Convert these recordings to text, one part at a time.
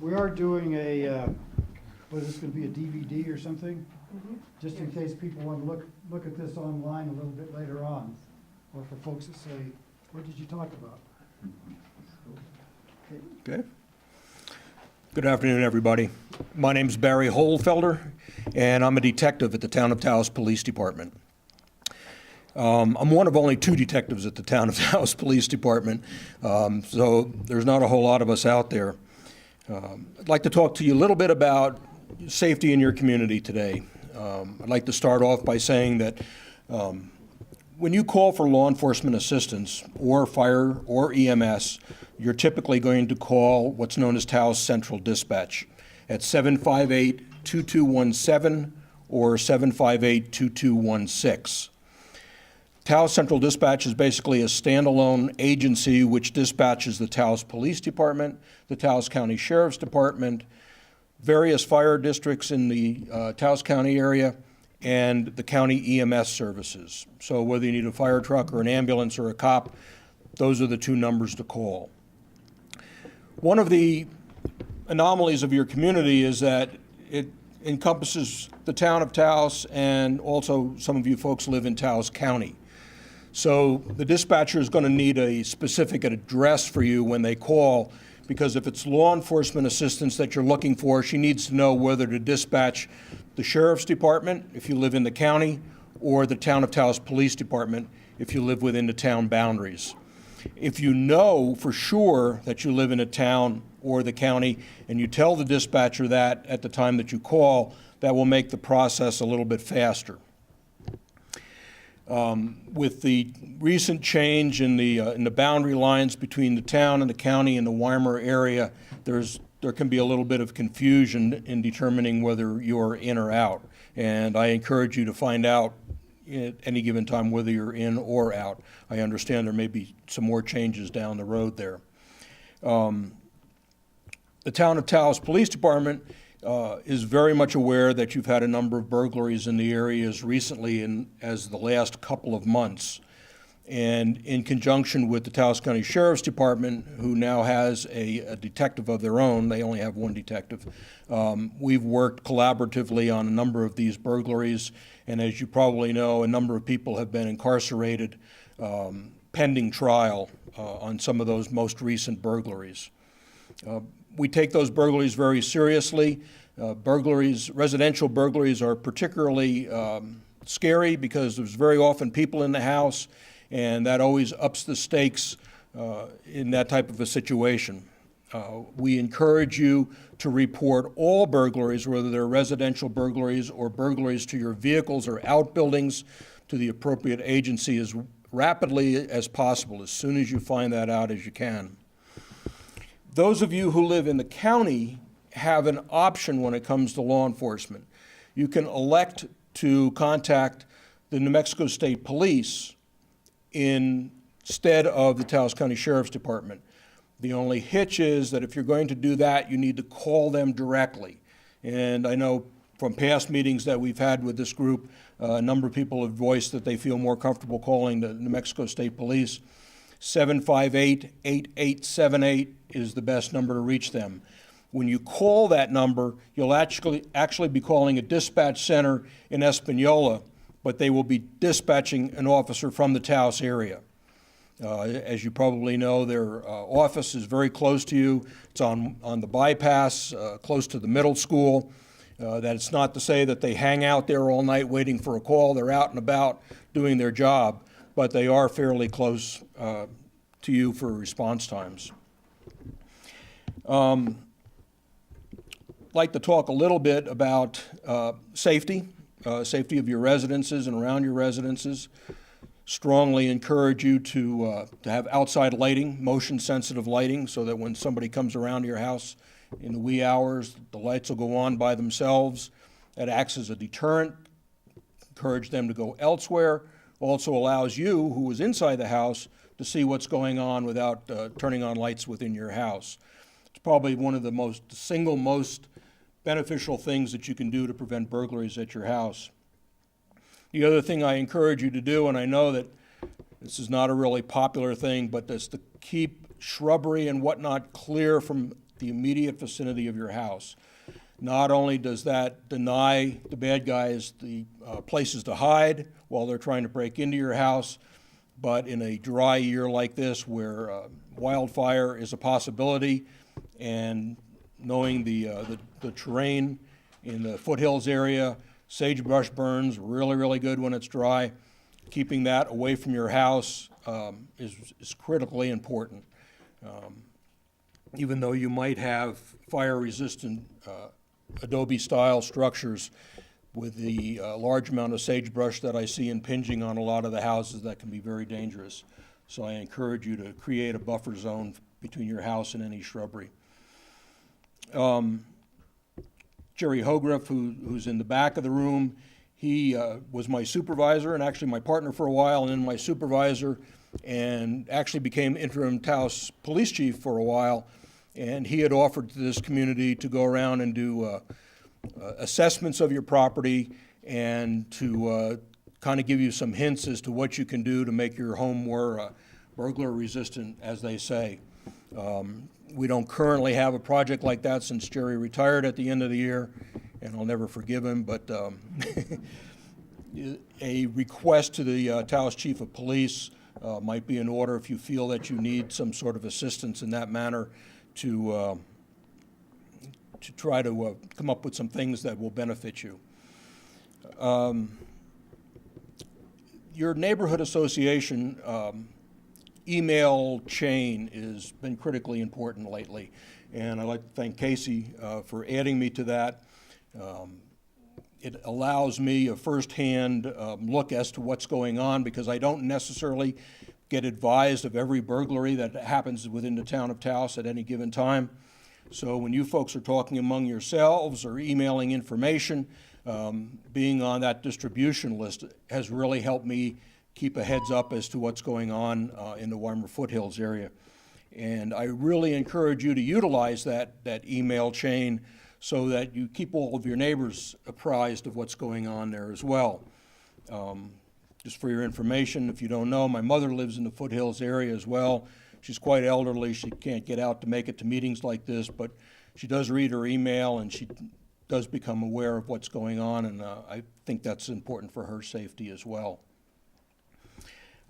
We are doing a, what is this going to be, a DVD or something? Just in case people want to look at this online a little bit later on, or for folks that say, what did you talk about? Okay. Good afternoon, everybody. My name is Barry Holfelder, and I'm a detective at the Town of Taos Police Department. I'm one of only 2 detectives at the Town of Taos Police Department, so there's not a whole lot of us out there. I'd like to talk to you a little bit about safety in your community today. I'd like to start off by saying that when you call for law enforcement assistance or fire or EMS, you're typically going to call what's known as Taos Central Dispatch at 758-2217 or 758-2216. Taos Central Dispatch is basically a standalone agency which dispatches the Taos Police Department, the Taos County Sheriff's Department, various fire districts in the Taos County area, and the county EMS services. So whether you need a fire truck or an ambulance or a cop, those are the 2 numbers to call. One of the anomalies of your community is that it encompasses the town of Taos, and also some of you folks live in Taos County. So the dispatcher is going to need a specific address for you when they call, because if it's law enforcement assistance that you're looking for, she needs to know whether to dispatch the Sheriff's Department if you live in the county, or the Town of Taos Police Department if you live within the town boundaries. If you know for sure that you live in a town or the county and you tell the dispatcher that at the time that you call, that will make the process a little bit faster. With the recent change in the boundary lines between the town and the county in the Weimar area, there can be a little bit of confusion in determining whether you're in or out. And I encourage you to find out at any given time whether you're in or out. I understand there may be some more changes down the road there. The Town of Taos Police Department is very much aware that you've had a number of burglaries in the area as recently as the last couple of months. And in conjunction with the Taos County Sheriff's Department, who now has a detective of their own, they only have 1 detective, we've worked collaboratively on a number of these burglaries. And as you probably know, a number of people have been incarcerated pending trial on some of those most recent burglaries. We take those burglaries very seriously. Residential burglaries are particularly scary because there's very often people in the house, and that always ups the stakes in that type of a situation. We encourage you to report all burglaries, whether they're residential burglaries or burglaries to your vehicles or outbuildings, to the appropriate agency as rapidly as possible, as soon as you find that out as you can. Those of you who live in the county have an option when it comes to law enforcement. You can elect to contact the New Mexico State Police instead of the Taos County Sheriff's Department. The only hitch is that if you're going to do that, you need to call them directly. And I know from past meetings that we've had with this group, a number of people have voiced that they feel more comfortable calling the New Mexico State Police. 758-8878 is the best number to reach them. When you call that number, you'll actually be calling a dispatch center in Espanola, but they will be dispatching an officer from the Taos area. As you probably know, their office is very close to you. It's on the bypass, close to the middle school. That's not to say that they hang out there all night waiting for a call. They're out and about doing their job, but they are fairly close to you for response times. I'd like to talk a little bit about safety of your residences and around your residences. Strongly encourage you to have outside lighting, motion-sensitive lighting, so that when somebody comes around your house in the wee hours, the lights will go on by themselves. That acts as a deterrent. Encourage them to go elsewhere. Also allows you, who is inside the house, to see what's going on without turning on lights within your house. It's probably one of the single most beneficial things that you can do to prevent burglaries at your house. The other thing I encourage you to do, and I know that this is not a really popular thing, but that's to keep shrubbery and whatnot clear from the immediate vicinity of your house. Not only does that deny the bad guys the places to hide while they're trying to break into your house, but in a dry year like this where wildfire is a possibility, and knowing the terrain in the foothills area, sagebrush burns really, really good when it's dry. Keeping that away from your house is critically important. Even though you might have fire-resistant adobe-style structures, with the large amount of sagebrush that I see impinging on a lot of the houses, that can be very dangerous. So I encourage you to create a buffer zone between your house and any shrubbery. Jerry Hogriff, who's in the back of the room, he was my supervisor and actually my partner for a while, and then my supervisor, and actually became interim Taos police chief for a while. And he had offered to this community to go around and do assessments of your property and to kind of give you some hints as to what you can do to make your home more burglar resistant, as they say. We don't currently have a project like that since Jerry retired at the end of the year, and I'll never forgive him, but a request to the Taos Chief of Police might be in order if you feel that you need some sort of assistance in that manner to try to come up with some things that will benefit you. Your neighborhood association email chain has been critically important lately, and I'd like to thank Casey for adding me to that. It allows me a firsthand look as to what's going on, because I don't necessarily get advised of every burglary that happens within the town of Taos at any given time. So when you folks are talking among yourselves or emailing information, being on that distribution list has really helped me keep a heads up as to what's going on in the Weimar Foothills area. And I really encourage you to utilize that email chain so that you keep all of your neighbors apprised of what's going on there as well. Just for your information, if you don't know, my mother lives in the Foothills area as well. She's quite elderly. She can't get out to make it to meetings like this, but she does read her email and she does become aware of what's going on, and I think that's important for her safety as well.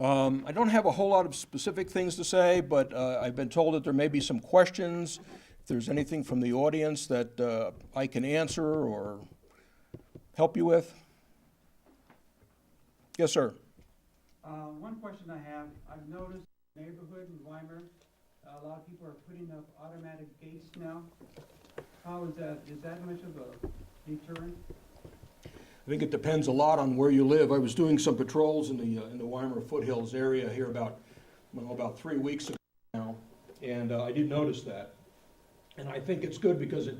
I don't have a whole lot of specific things to say, but I've been told that there may be some questions. If there's anything from the audience that I can answer or help you with. Yes, sir. One question I have, I've noticed in the neighborhood in Weimar, a lot of people are putting up automatic gates now. How is that? Is that much of a deterrent? I think it depends a lot on where you live. I was doing some patrols in the Weimar Foothills area here about 3 weeks ago now, and I did notice that. And I think it's good because it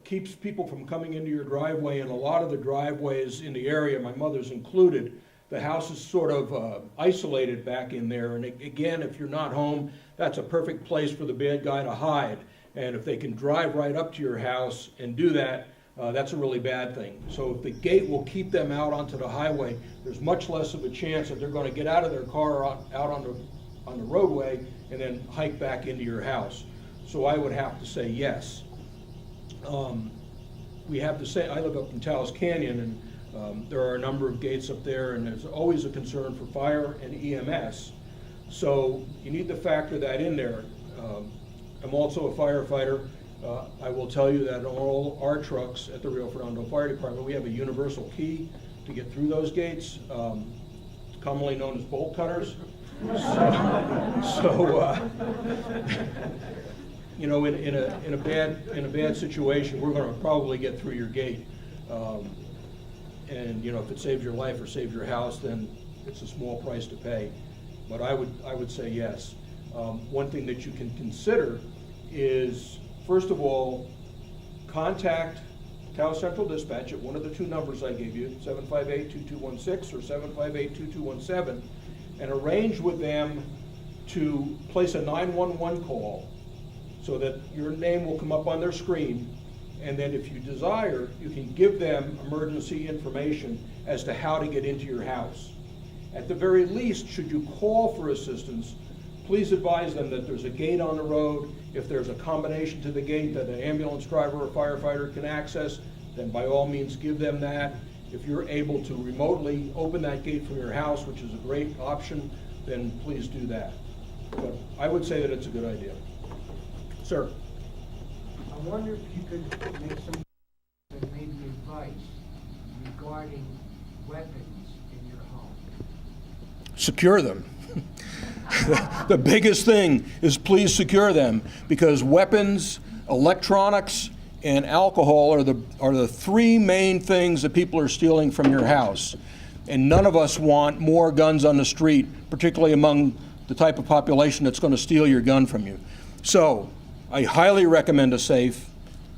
keeps people from coming into your driveway, and a lot of the driveways in the area, my mother's included, the house is sort of isolated back in there, and again, if you're not home, that's a perfect place for the bad guy to hide. And if they can drive right up to your house and do that, that's a really bad thing. So if the gate will keep them out onto the highway, there's much less of a chance that they're going to get out of their car out on the roadway and then hike back into your house. So I would have to say yes. We have to say, I live up in Taos Canyon, and there are a number of gates up there, and there's always a concern for fire and EMS. So you need to factor that in there. I'm also a firefighter. I will tell you that in all our trucks at the Rio Fernando Fire Department, we have a universal key to get through those gates, commonly known as bolt cutters. You know, in a bad situation, we're going to probably get through your gate. And you know, if it saves your life or saves your house, then it's a small price to pay. But I would say yes. One thing that you can consider is, first of all, contact Taos Central Dispatch at one of the two numbers I gave you, 758-2216 or 758-2217, and arrange with them to place a 911 call so that your name will come up on their screen, and then if you desire, you can give them emergency information as to how to get into your house. At the very least, should you call for assistance, please advise them that there's a gate on the road. If there's a combination to the gate that an ambulance driver or firefighter can access, then by all means give them that. If you're able to remotely open that gate from your house, which is a great option, then please do that. But I would say that it's a good idea. Sir? I wonder if you could make some maybe advice regarding weapons in your home. Secure them. The biggest thing is please secure them, because weapons, electronics, and alcohol are the three main things that people are stealing from your house. And none of us want more guns on the street, particularly among the type of population that's going to steal your gun from you. So I highly recommend a safe.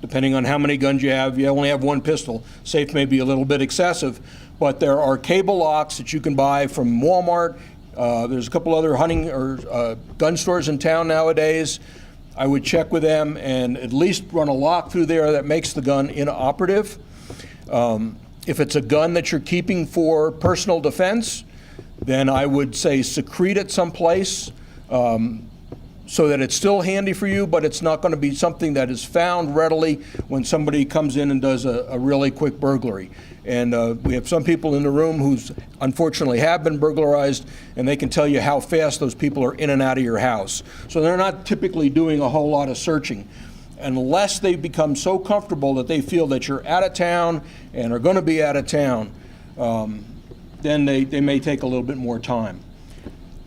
Depending on how many guns you have, you only have one pistol. Safe may be a little bit excessive, but there are cable locks that you can buy from Walmart. There's a couple other hunting or gun stores in town nowadays. I would check with them and at least run a lock through there that makes the gun inoperative. If it's a gun that you're keeping for personal defense, then I would say secrete it someplace so that it's still handy for you, but it's not going to be something that is found readily when somebody comes in and does a really quick burglary. And we have some people in the room who unfortunately have been burglarized, and they can tell you how fast those people are in and out of your house. So they're not typically doing a whole lot of searching. Unless they become so comfortable that they feel that you're out of town and are going to be out of town, then they may take a little bit more time.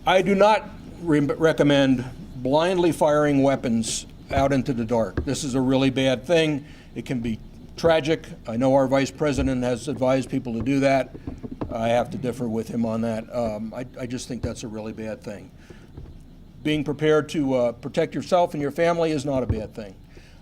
I do not recommend blindly firing weapons out into the dark. This is a really bad thing. It can be tragic. I know our vice president has advised people to do that. I have to differ with him on that. I just think that's a really bad thing. Being prepared to protect yourself and your family is not a bad thing.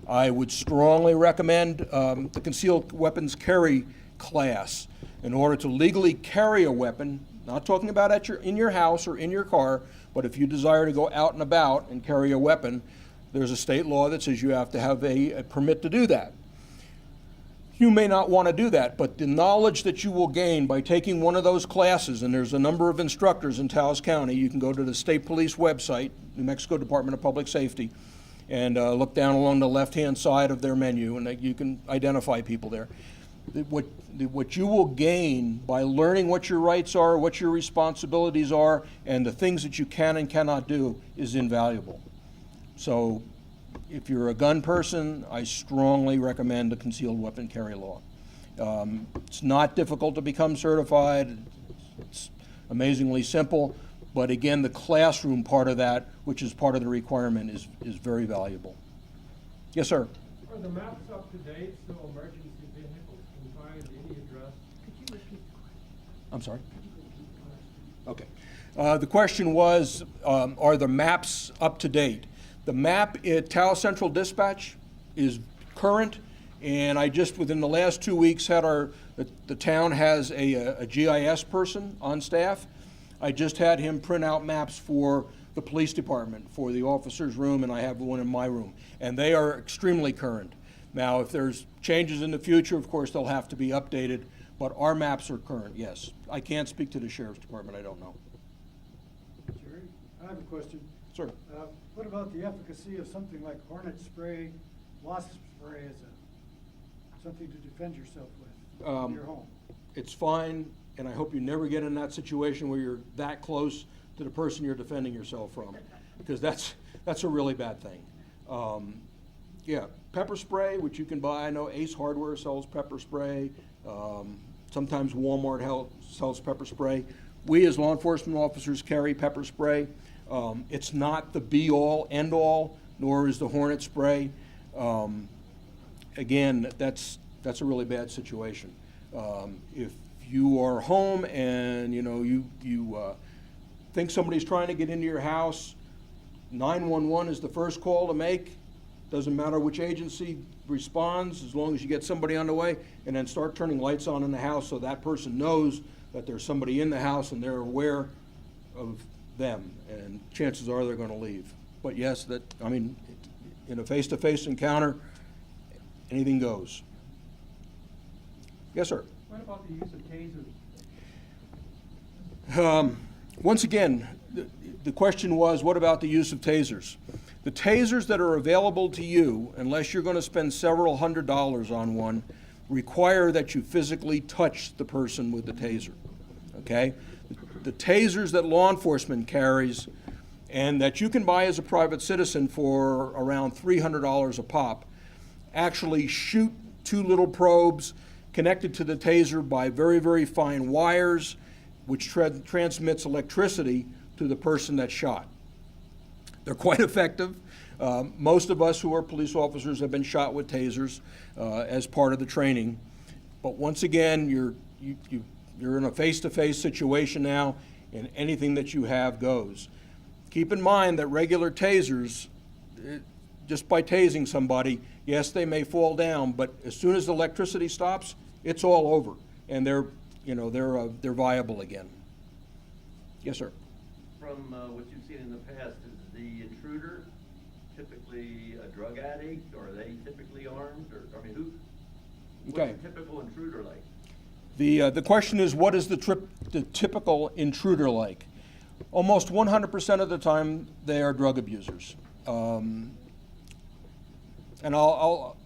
I would strongly recommend the concealed weapons carry class. In order to legally carry a weapon, not talking about in your house or in your car, but if you desire to go out and about and carry a weapon, there's a state law that says you have to have a permit to do that. You may not want to do that, but the knowledge that you will gain by taking one of those classes, and there's a number of instructors in Taos County. You can go to the state police website, New Mexico Department of Public Safety, and look down along the left-hand side of their menu, and you can identify people there. What you will gain by learning what your rights are, what your responsibilities are, and the things that you can and cannot do is invaluable. So if you're a gun person, I strongly recommend the concealed weapon carry law. It's not difficult to become certified. It's amazingly simple. But again, the classroom part of that, which is part of the requirement, is very valuable. Yes, sir? Are the maps up to date so emergency vehicles can find any address? Could you repeat the question? I'm sorry? Could you repeat the question? Okay. The question was, are the maps up to date? The map at Taos Central Dispatch is current, and I just, within the last 2 weeks, had the town has a GIS person on staff. I just had him print out maps for the police department, for the officer's room, and I have one in my room. And they are extremely current. Now, if there's changes in the future, of course, they'll have to be updated, but our maps are current, yes. I can't speak to the sheriff's department, I don't know. Jerry, I have a question. Sir? What about the efficacy of something like hornet spray, wasp spray as something to defend yourself with in your home? It's fine, and I hope you never get in that situation where you're that close to the person you're defending yourself from, because that's a really bad thing. Yeah, pepper spray, which you can buy. I know Ace Hardware sells pepper spray. Sometimes Walmart sells pepper spray. We as law enforcement officers carry pepper spray. It's not the be-all, end-all, nor is the hornet spray. Again, that's a really bad situation. If you are home and you think somebody's trying to get into your house, 911 is the first call to make. Doesn't matter which agency responds, as long as you get somebody on the way, and then start turning lights on in the house so that person knows that there's somebody in the house and they're aware of them, and chances are they're going to leave. But yes, in a face-to-face encounter, anything goes. Yes, sir? What about the use of tasers? Once again, the question was, what about the use of tasers? The tasers that are available to you, unless you're going to spend several $100s on one, require that you physically touch the person with the taser, okay? The tasers that law enforcement carries and that you can buy as a private citizen for around $300 a pop actually shoot two little probes connected to the taser by very, very fine wires, which transmits electricity to the person that's shot. They're quite effective. Most of us who are police officers have been shot with tasers as part of the training. But once again, you're in a face-to-face situation now, and anything that you have goes. Keep in mind that regular tasers, just by tasing somebody, yes, they may fall down, but as soon as the electricity stops, it's all over, and they're viable again. Yes, sir. From what you've seen in the past, is the intruder typically a drug addict, or are they typically armed, or, I mean, Okay. what's a typical intruder like? The question is, what is the typical intruder like? Almost 100% of the time, they are drug abusers. And I'll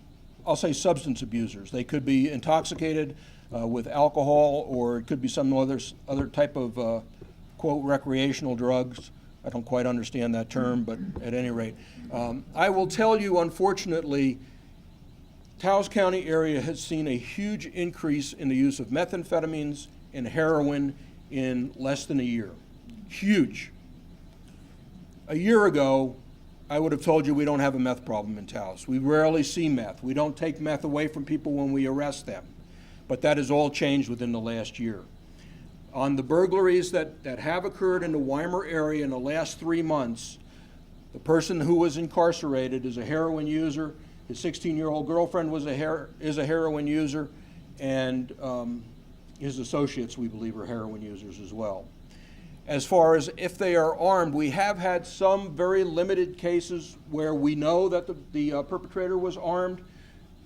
say substance abusers. They could be intoxicated with alcohol, or it could be some other type of, quote, recreational drugs. I don't quite understand that term, but at any rate. I will tell you, unfortunately, Taos County area has seen a huge increase in the use of methamphetamines and heroin in less than a year. Huge. A year ago, I would have told you we don't have a meth problem in Taos. We rarely see meth. We don't take meth away from people when we arrest them. But that has all changed within the last year. On the burglaries that have occurred in the Weimar area in the last 3 months, the person who was incarcerated is a heroin user. His 16-year-old girlfriend is a heroin user, and his associates, we believe, are heroin users as well. As far as if they are armed, we have had some very limited cases where we know that the perpetrator was armed.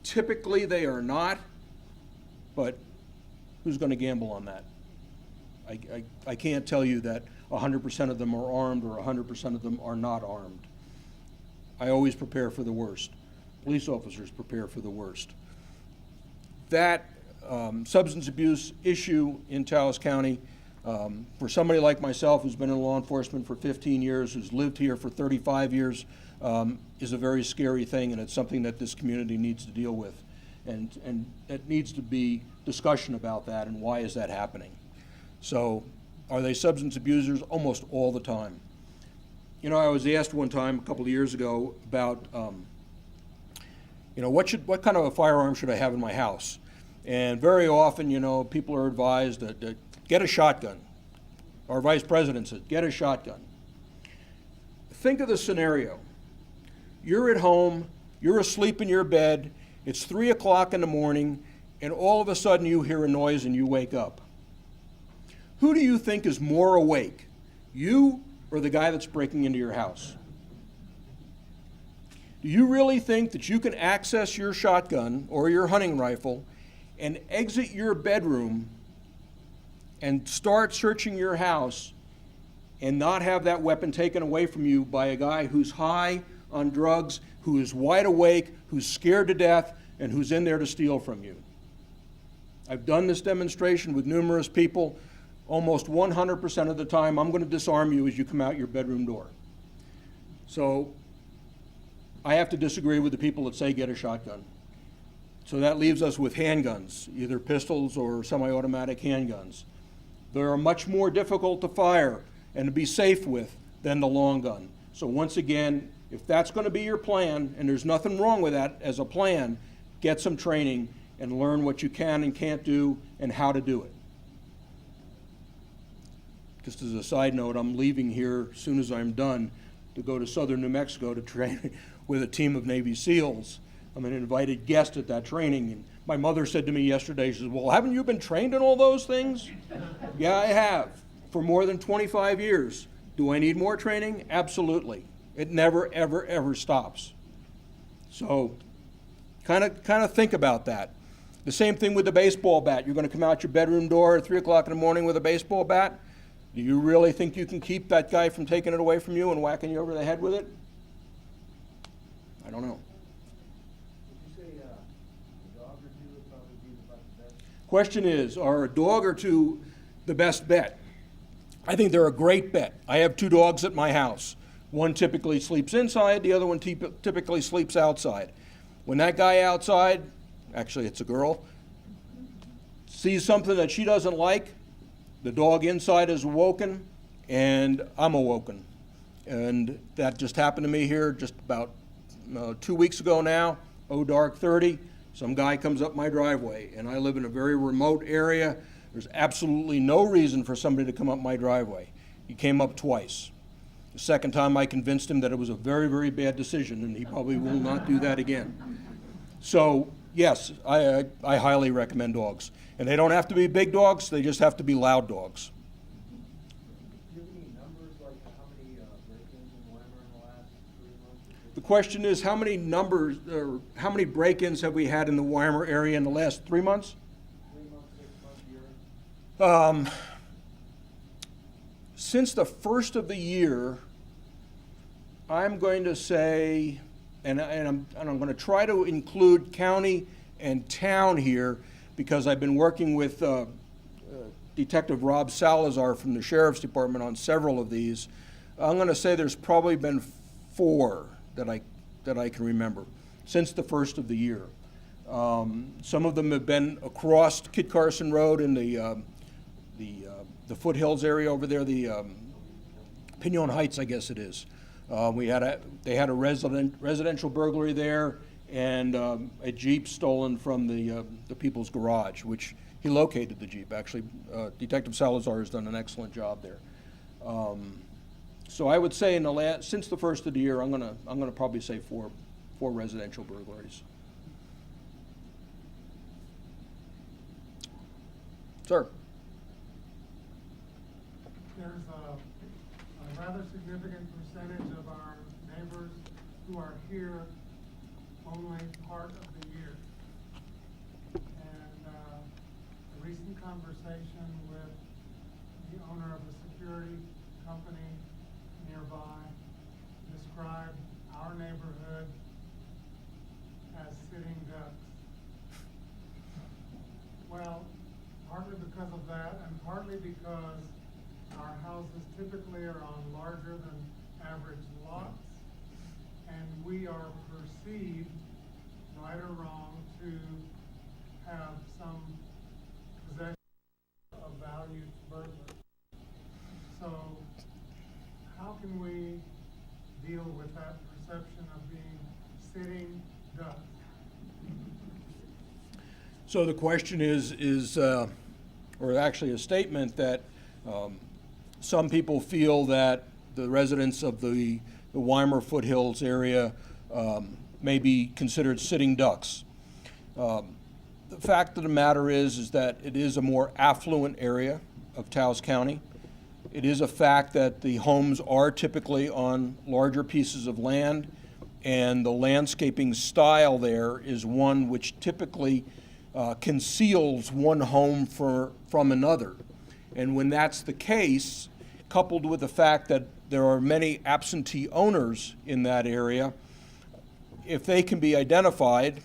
Typically, they are not, but who's going to gamble on that? I can't tell you that 100% of them are armed or 100% of them are not armed. I always prepare for the worst. Police officers prepare for the worst. That substance abuse issue in Taos County, for somebody like myself who's been in law enforcement for 15 years, who's lived here for 35 years, is a very scary thing, and it's something that this community needs to deal with. And it needs to be discussion about that and why is that happening. So are they substance abusers? Almost all the time. You know, I was asked one time a couple of years ago about, what kind of a firearm should I have in my house? And very often, people are advised to get a shotgun. Our vice president said, get a shotgun. Think of the scenario. You're at home, you're asleep in your bed, it's 3 o'clock in the morning, and all of a sudden you hear a noise and you wake up. Who do you think is more awake, you or the guy that's breaking into your house? Do you really think that you can access your shotgun or your hunting rifle and exit your bedroom and start searching your house and not have that weapon taken away from you by a guy who's high on drugs, who is wide awake, who's scared to death, and who's in there to steal from you? I've done this demonstration with numerous people. Almost 100% of the time, I'm going to disarm you as you come out your bedroom door. So I have to disagree with the people that say get a shotgun. So that leaves us with handguns, either pistols or semi-automatic handguns. They are much more difficult to fire and to be safe with than the long gun. So once again, if that's going to be your plan, and there's nothing wrong with that as a plan, get some training and learn what you can and can't do and how to do it. Just as a side note, I'm leaving here as soon as I'm done to go to southern New Mexico to train with a team of Navy SEALs. I'm an invited guest at that training. And my mother said to me yesterday, she said, well, haven't you been trained in all those things? Yeah, I have, for more than 25 years. Do I need more training? Absolutely. It never, ever, ever stops. So kind of think about that. The same thing with the baseball bat. You're going to come out your bedroom door at 3 o'clock in the morning with a baseball bat? Do you really think you can keep that guy from taking it away from you and whacking you over the head with it? I don't know. Would you say a dog or two would probably be about the best? Question is, are a dog or two the best bet? I think they're a great bet. I have 2 dogs at my house. One typically sleeps inside, the other one typically sleeps outside. When that guy outside, actually it's a girl, sees something that she doesn't like, the dog inside is awoken, and I'm awoken. And that just happened to me here just about 2 weeks ago now, dark 30. Some guy comes up my driveway, and I live in a very remote area. There's absolutely no reason for somebody to come up my driveway. He came up twice. The second time I convinced him that it was a very, very bad decision, and he probably will not do that again. So, yes, I highly recommend dogs. And they don't have to be big dogs, they just have to be loud dogs. Do you have any numbers, like how many break-ins in Weimar in the last 3 months? The question is, how many break-ins have we had in the Weimar area in the last 3 months? 3 months, 6 months, year? Since the first of the year, I'm going to say, and I'm going to try to include county and town here, because I've been working with Detective Rob Salazar from the Sheriff's Department on several of these. I'm going to say there's probably been 4 that I can remember since the first of the year. Some of them have been across Kit Carson Road in the foothills area over there, the Pinon Heights, I guess it is. They had a residential burglary there, and a Jeep stolen from the people's garage, which he located the Jeep. Actually, Detective Salazar has done an excellent job there. So I would say since the first of the year, I'm gonna probably say four residential burglaries. Sir. There's a rather significant percentage of our neighbors who are here only part of the year. And a recent conversation with the owner of a security company nearby described our neighborhood as sitting ducks. Well, partly because of that, and partly because our houses typically are on larger than average lots, and we are perceived, right or wrong, to have some possession of value to burglars. So how can we deal with that perception of being sitting ducks? So the question is or actually a statement that some people feel that the residents of the Weimar foothills area may be considered sitting ducks. The fact of the matter is that it is a more affluent area of Taos County. It is a fact that the homes are typically on larger pieces of land, and the landscaping style there is one which typically conceals one home from another. And when that's the case, coupled with the fact that there are many absentee owners in that area, if they can be identified,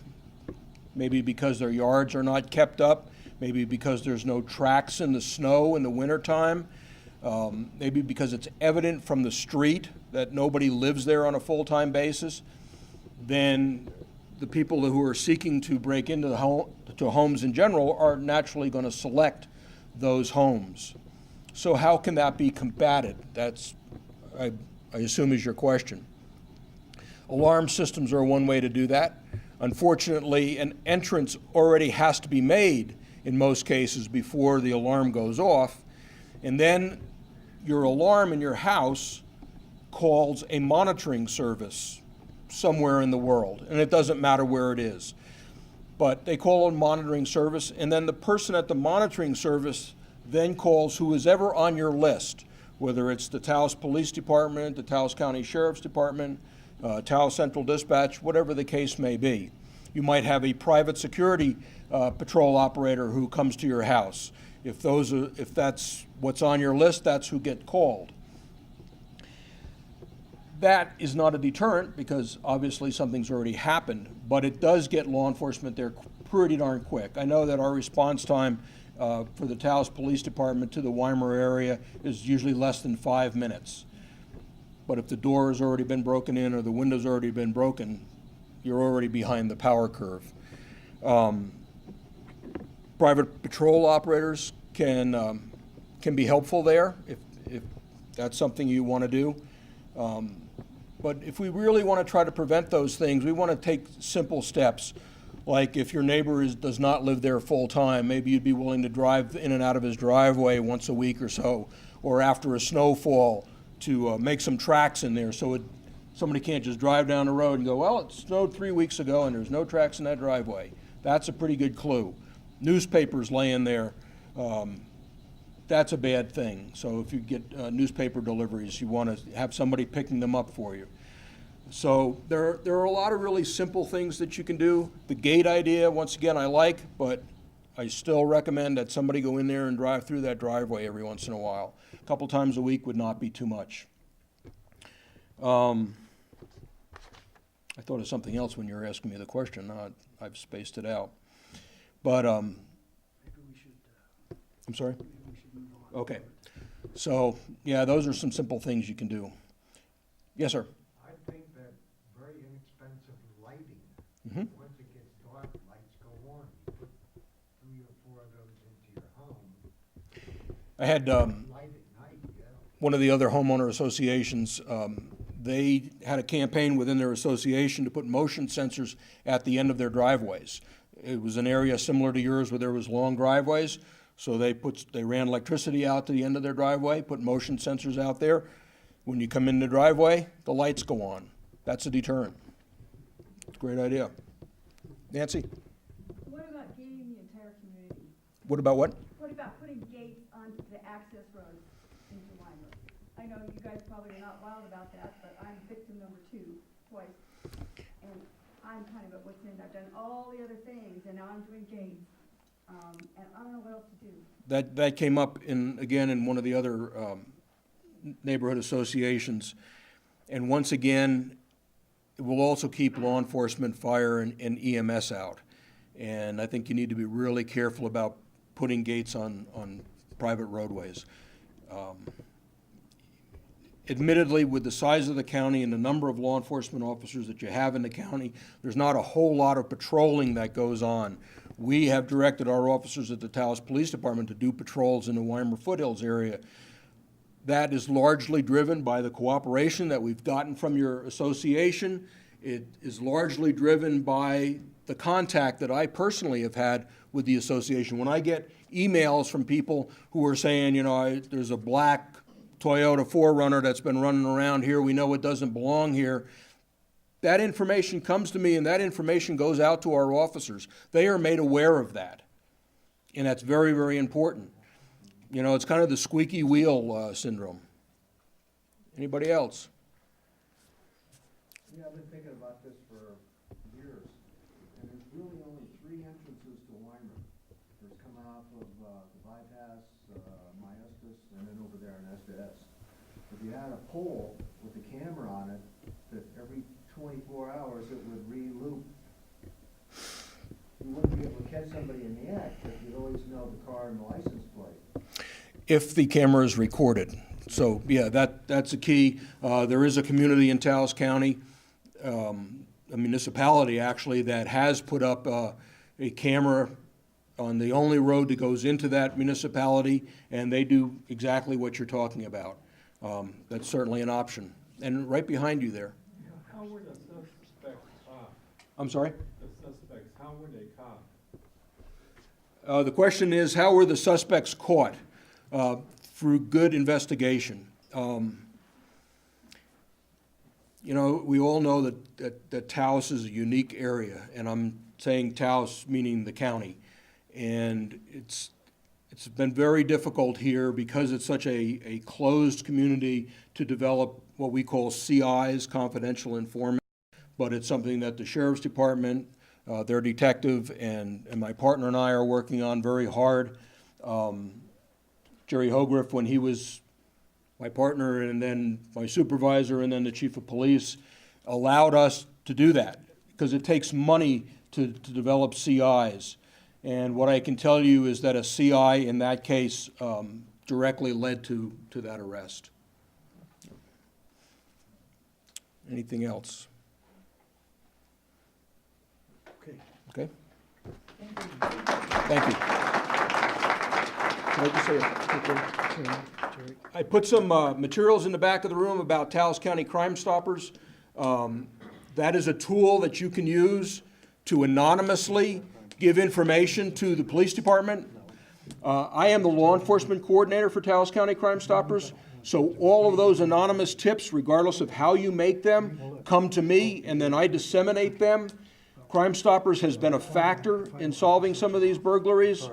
maybe because their yards are not kept up, maybe because there's no tracks in the snow in the wintertime, maybe because it's evident from the street that nobody lives there on a full-time basis, then the people who are seeking to break into to homes in general are naturally going to select those homes. So how can that be combated? That's, I assume, is your question. Alarm systems are one way to do that. Unfortunately, an entrance already has to be made in most cases before the alarm goes off, and then your alarm in your house calls a monitoring service somewhere in the world, and it doesn't matter where it is. But they call a monitoring service, and then the person at the monitoring service then calls who is ever on your list, whether it's the Taos Police Department, the Taos County Sheriff's Department, Taos Central Dispatch, whatever the case may be. You might have a private security patrol operator who comes to your house. If that's what's on your list, that's who gets called. That is not a deterrent because obviously something's already happened, but it does get law enforcement there pretty darn quick. I know that our response time for the Taos Police Department to the Weimar area is usually less than 5 minutes. But if the door has already been broken in or the window's already been broken, you're already behind the power curve. Private patrol operators can be helpful there if that's something you want to do. But if we really want to try to prevent those things, we want to take simple steps. Like if your neighbor does not live there full time, maybe you'd be willing to drive in and out of his driveway once a week or so, or after a snowfall to make some tracks in there so somebody can't just drive down the road and go, well, it snowed 3 weeks ago and there's no tracks in that driveway. That's a pretty good clue. Newspapers laying there, that's a bad thing. So if you get newspaper deliveries, you want to have somebody picking them up for you. So there are a lot of really simple things that you can do. The gate idea, once again, I like, but I still recommend that somebody go in there and drive through that driveway every once in a while. A couple times a week would not be too much. I thought of something else when you were asking me the question. I've spaced it out. But, I'm sorry? Okay. So, yeah, those are some simple things you can do. Yes, sir? I think that very inexpensive lighting. Mhm. Once it gets dark, lights go on. You put 3 or 4 of those into your home. I had Light at night, yeah. one of the other homeowner associations, they had a campaign within their association to put motion sensors at the end of their driveways. It was an area similar to yours where there was long driveways, so they ran electricity out to the end of their driveway, put motion sensors out there. When you come in the driveway, the lights go on. That's a deterrent. It's a great idea. Nancy? What about gating the entire community? What about what? What about putting gates on the access roads into Weimar? I know you guys probably are not wild about that, but I'm victim number 2 twice. And I'm kind of at what's end. I've done all the other things, and now I'm doing gates. And I don't know what else to do. That came up again in one of the other neighborhood associations. And once again, it will also keep law enforcement, fire, and EMS out. And I think you need to be really careful about putting gates on private roadways. Admittedly, with the size of the county and the number of law enforcement officers that you have in the county, there's not a whole lot of patrolling that goes on. We have directed our officers at the Taos Police Department to do patrols in the Weimar Foothills area. That is largely driven by the cooperation that we've gotten from your association. It is largely driven by the contact that I personally have had with the association. When I get emails from people who are saying, you know, there's a black Toyota 4Runner that's been running around here, we know it doesn't belong here. That information comes to me and that information goes out to our officers. They are made aware of that. And that's very, very important. You know, it's kind of the squeaky wheel syndrome. Anybody else? Yeah, I've been thinking about this for years, and there's really only 3 entrances to Weimar. There's coming off of the bypass, Myestas, and then over there in SDS. If you had a pole with a camera on it, that every 24 hours it would re-loop. You wouldn't be able to catch somebody in the act, but you'd always know the car and the license plate. If the camera is recorded. So, yeah, that's a key. There is a community in Taos County, a municipality actually, that has put up a camera on the only road that goes into that municipality, and they do exactly what you're talking about. That's certainly an option. And right behind you there. How were the suspects caught? I'm sorry? The suspects, how were they caught? The question is, how were the suspects caught? Through good investigation. You know, we all know that Taos is a unique area, and I'm saying Taos meaning the county. And it's been very difficult here because it's such a closed community to develop what we call CIs, confidential informant, but it's something that the Sheriff's Department, their detective, and my partner and I are working on very hard. Jerry Hogriff, when he was my partner and then my supervisor and then the chief of police allowed us to do that, because it takes money to develop CIs. And what I can tell you is that a CI in that case directly led to that arrest. Anything else? Okay. Thank you. Can I just say a quick thing? I put some materials in the back of the room about Taos County Crime Stoppers. That is a tool that you can use to anonymously give information to the police department. I am the law enforcement coordinator for Taos County Crime Stoppers, so all of those anonymous tips, regardless of how you make them, come to me, and then I disseminate them. Crime Stoppers has been a factor in solving some of these burglaries.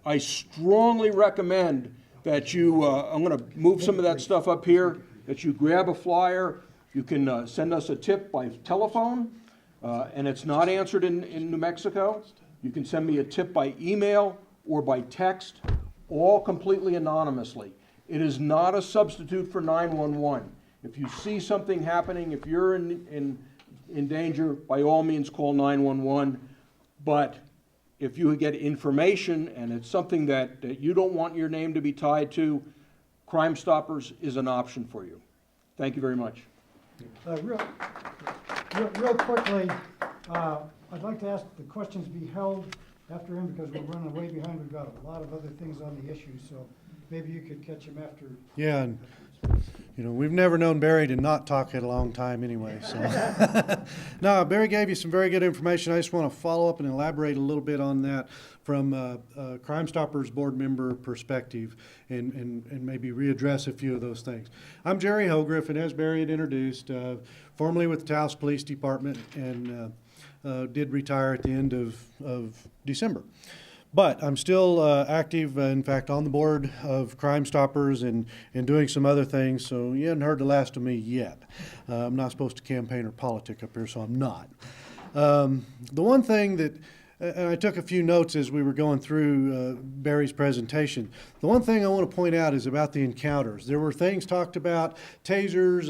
I strongly recommend that you, I'm going to move some of that stuff up here, that you grab a flyer. You can send us a tip by telephone, and it's not answered in New Mexico. You can send me a tip by email or by text, all completely anonymously. It is not a substitute for 911. If you see something happening, if you're in danger, by all means call 911. But if you get information and it's something that you don't want your name to be tied to, Crime Stoppers is an option for you. Thank you very much. Real quickly, I'd like to ask the questions be held after him because we're running way behind. We've got a lot of other things on the issue, so maybe you could catch him after. Yeah, and you know, we've never known Barry to not talk at a long time anyway, so. No, Barry gave you some very good information. I just want to follow up and elaborate a little bit on that from a Crime Stoppers board member perspective and maybe readdress a few of those things. I'm Jerry Hogriff, and as Barry had introduced, formerly with the Taos Police Department and did retire at the end of December. But I'm still active, in fact, on the board of Crime Stoppers and doing some other things, so you haven't heard the last of me yet. I'm not supposed to campaign or politic up here, so I'm not. The one thing that, and I took a few notes as we were going through Barry's presentation. The one thing I want to point out is about the encounters. There were things talked about, tasers,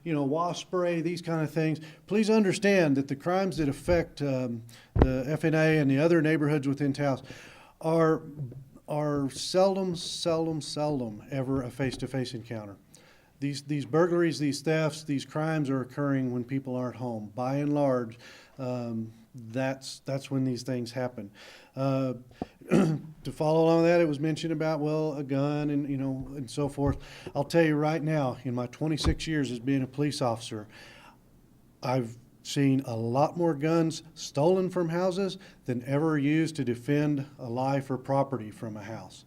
wasp spray, these kind of things. Please understand that the crimes that affect the FNA and the other neighborhoods within Taos are seldom ever a face-to-face encounter. These burglaries, these thefts, these crimes are occurring when people aren't home. By and large, that's when these things happen. To follow along that, it was mentioned about, well, a gun and so forth. I'll tell you right now, in my 26 years as being a police officer, I've seen a lot more guns stolen from houses than ever used to defend a life or property from a house.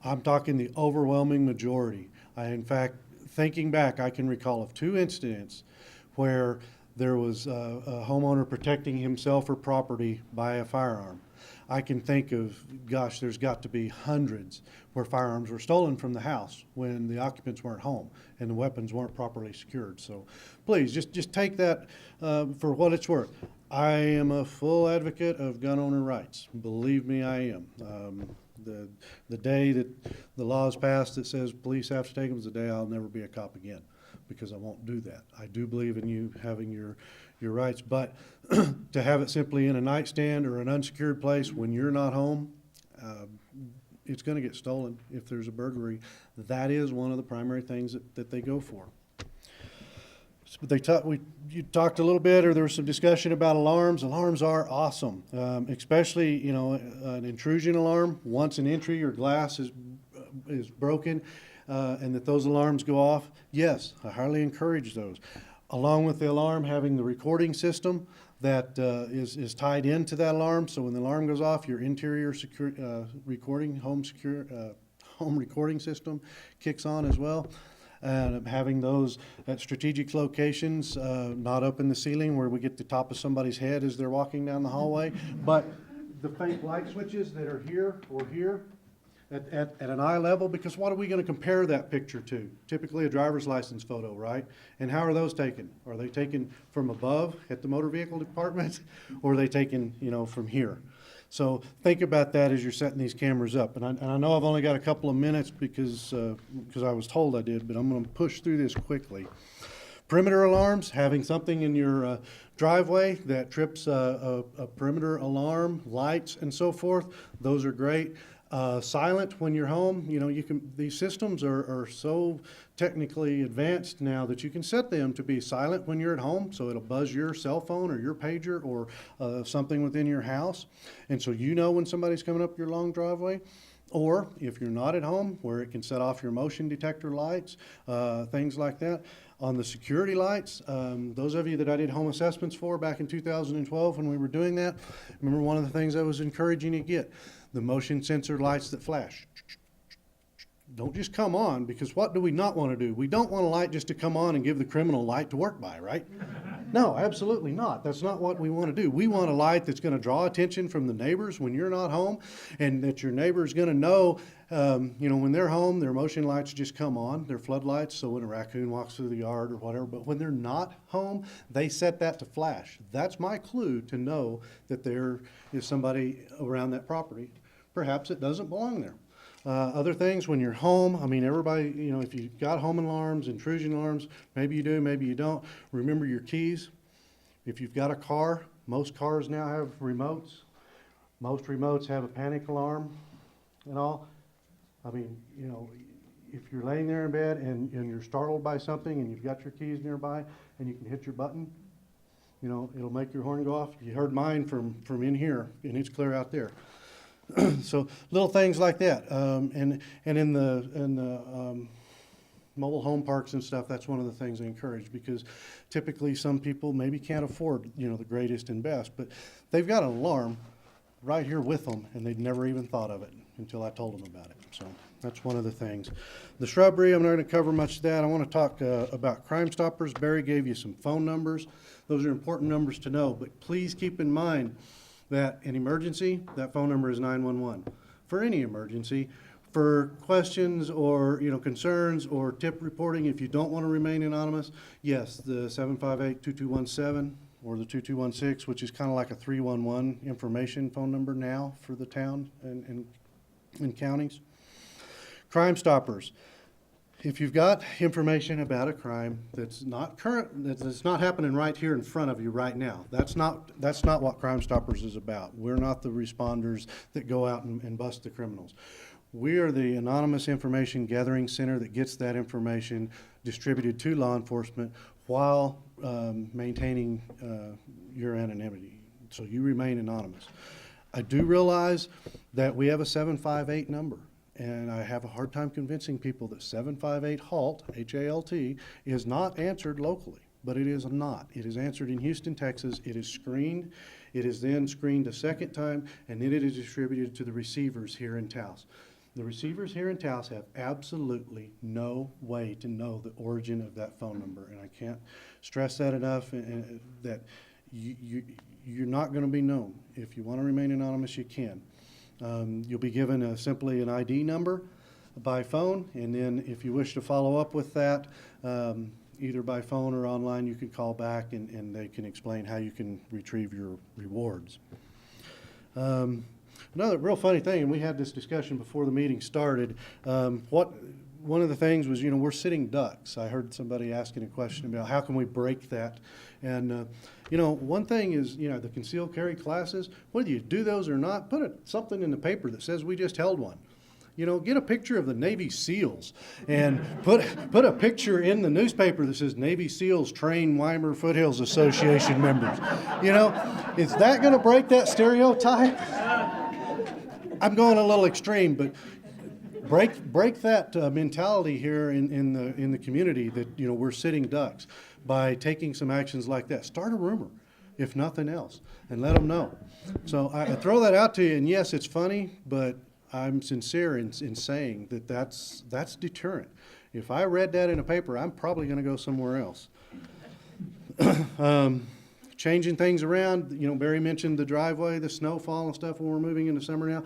I'm talking the overwhelming majority. In fact, thinking back, I can recall of 2 incidents where there was a homeowner protecting himself or property by a firearm. I can think of, gosh, there's got to be hundreds where firearms were stolen from the house when the occupants weren't home and the weapons weren't properly secured. So please, just take that for what it's worth. I am a full advocate of gun owner rights. Believe me, I am. The day that the law is passed that says police have to take them is the day I'll never be a cop again, because I won't do that. I do believe in you having your rights, but to have it simply in a nightstand or an unsecured place when you're not home, it's going to get stolen if there's a burglary. That is one of the primary things that they go for. So you talked a little bit, or there was some discussion about alarms. Alarms are awesome, especially an intrusion alarm. Once an entry or glass is broken, and that those alarms go off. Yes, I highly encourage those. Along with the alarm, having the recording system that is tied into that alarm, so when the alarm goes off, your interior recording home recording system kicks on as well. And having those at strategic locations, not up in the ceiling where we get the top of somebody's head as they're walking down the hallway, but the fake light switches that are here or here at an eye level, because what are we going to compare that picture to? Typically a driver's license photo, right? And how are those taken? Are they taken from above at the motor vehicle department, or are they taken, from here? So think about that as you're setting these cameras up. And I know I've only got a couple of minutes because I was told I did, but I'm going to push through this quickly. Perimeter alarms, having something in your driveway that trips a perimeter alarm, lights and so forth, those are great. Silent when you're home, you know, these systems are so technically advanced now that you can set them to be silent when you're at home, so it'll buzz your cell phone or your pager or something within your house. And so you know when somebody's coming up your long driveway. Or if you're not at home, where it can set off your motion detector lights, things like that. On the security lights, those of you that I did home assessments for back in 2012 when we were doing that, remember one of the things I was encouraging you to get, the motion sensor lights that flash. Don't just come on, because what do we not want to do? We don't want a light just to come on and give the criminal light to work by, right? No, absolutely not. That's not what we want to do. We want a light that's going to draw attention from the neighbors when you're not home, and that your neighbor's going to know, you know, when they're home, their motion lights just come on, their floodlights, so when a raccoon walks through the yard or whatever. But when they're not home, they set that to flash. That's my clue to know that there is somebody around that property. Perhaps it doesn't belong there. Other things, when you're home, I mean, everybody, you know, if you've got home alarms, intrusion alarms, maybe you do, maybe you don't, remember your keys. If you've got a car, most cars now have remotes. Most remotes have a panic alarm and all. I mean, you know, if you're laying there in bed and you're startled by something and you've got your keys nearby and you can hit your button, you know, it'll make your horn go off. You heard mine from in here, and it's clear out there. So little things like that, and in the mobile home parks and stuff, that's one of the things I encourage, because typically some people maybe can't afford, you know, the greatest and best, but they've got an alarm right here with them, and they'd never even thought of it until I told them about it. So that's one of the things. The shrubbery, I'm not going to cover much of that. I want to talk about Crime Stoppers. Barry gave you some phone numbers. Those are important numbers to know, but please keep in mind that an emergency, that phone number is 911. For any emergency, for questions or, you know, concerns or tip reporting, if you don't want to remain anonymous, yes, the 758-2217 or the 2216, which is kind of like a 311 information phone number now for the town and counties. Crime Stoppers. If you've got information about a crime that's not current, that's not happening right here in front of you right now, that's not what Crime Stoppers is about. We're not the responders that go out and bust the criminals. We are the anonymous information gathering center that gets that information distributed to law enforcement while maintaining your anonymity. So you remain anonymous. I do realize that we have a 758 number. And I have a hard time convincing people that 758 HALT, H-A-L-T, is not answered locally, but it is not. It is answered in Houston, Texas. It is screened. It is then screened a second time, and then it is distributed to the receivers here in Taos. The receivers here in Taos have absolutely no way to know the origin of that phone number, and I can't stress that enough, that you're not going to be known. If you want to remain anonymous, you can. You'll be given simply an ID number by phone, and then if you wish to follow up with that, either by phone or online, you can call back and they can explain how you can retrieve your rewards. Another real funny thing, and we had this discussion before the meeting started, one of the things was, you know, we're sitting ducks. I heard somebody asking a question about how can we break that. And, you know, one thing is, you know, the concealed carry classes, whether you do those or not, put something in the paper that says we just held one. You know, get a picture of the Navy SEALs and put a picture in the newspaper that says Navy SEALs train Weimar Foothills Association members. You know, is that going to break that stereotype? I'm going a little extreme, but break that mentality here in the community that, you know, we're sitting ducks by taking some actions like that. Start a rumor, if nothing else, and let them know. So I throw that out to you, and yes, it's funny, but I'm sincere in saying that that's deterrent. If I read that in a paper, I'm probably going to go somewhere else. Changing things around, you know, Barry mentioned the driveway, the snowfall and stuff when we're moving into summer now.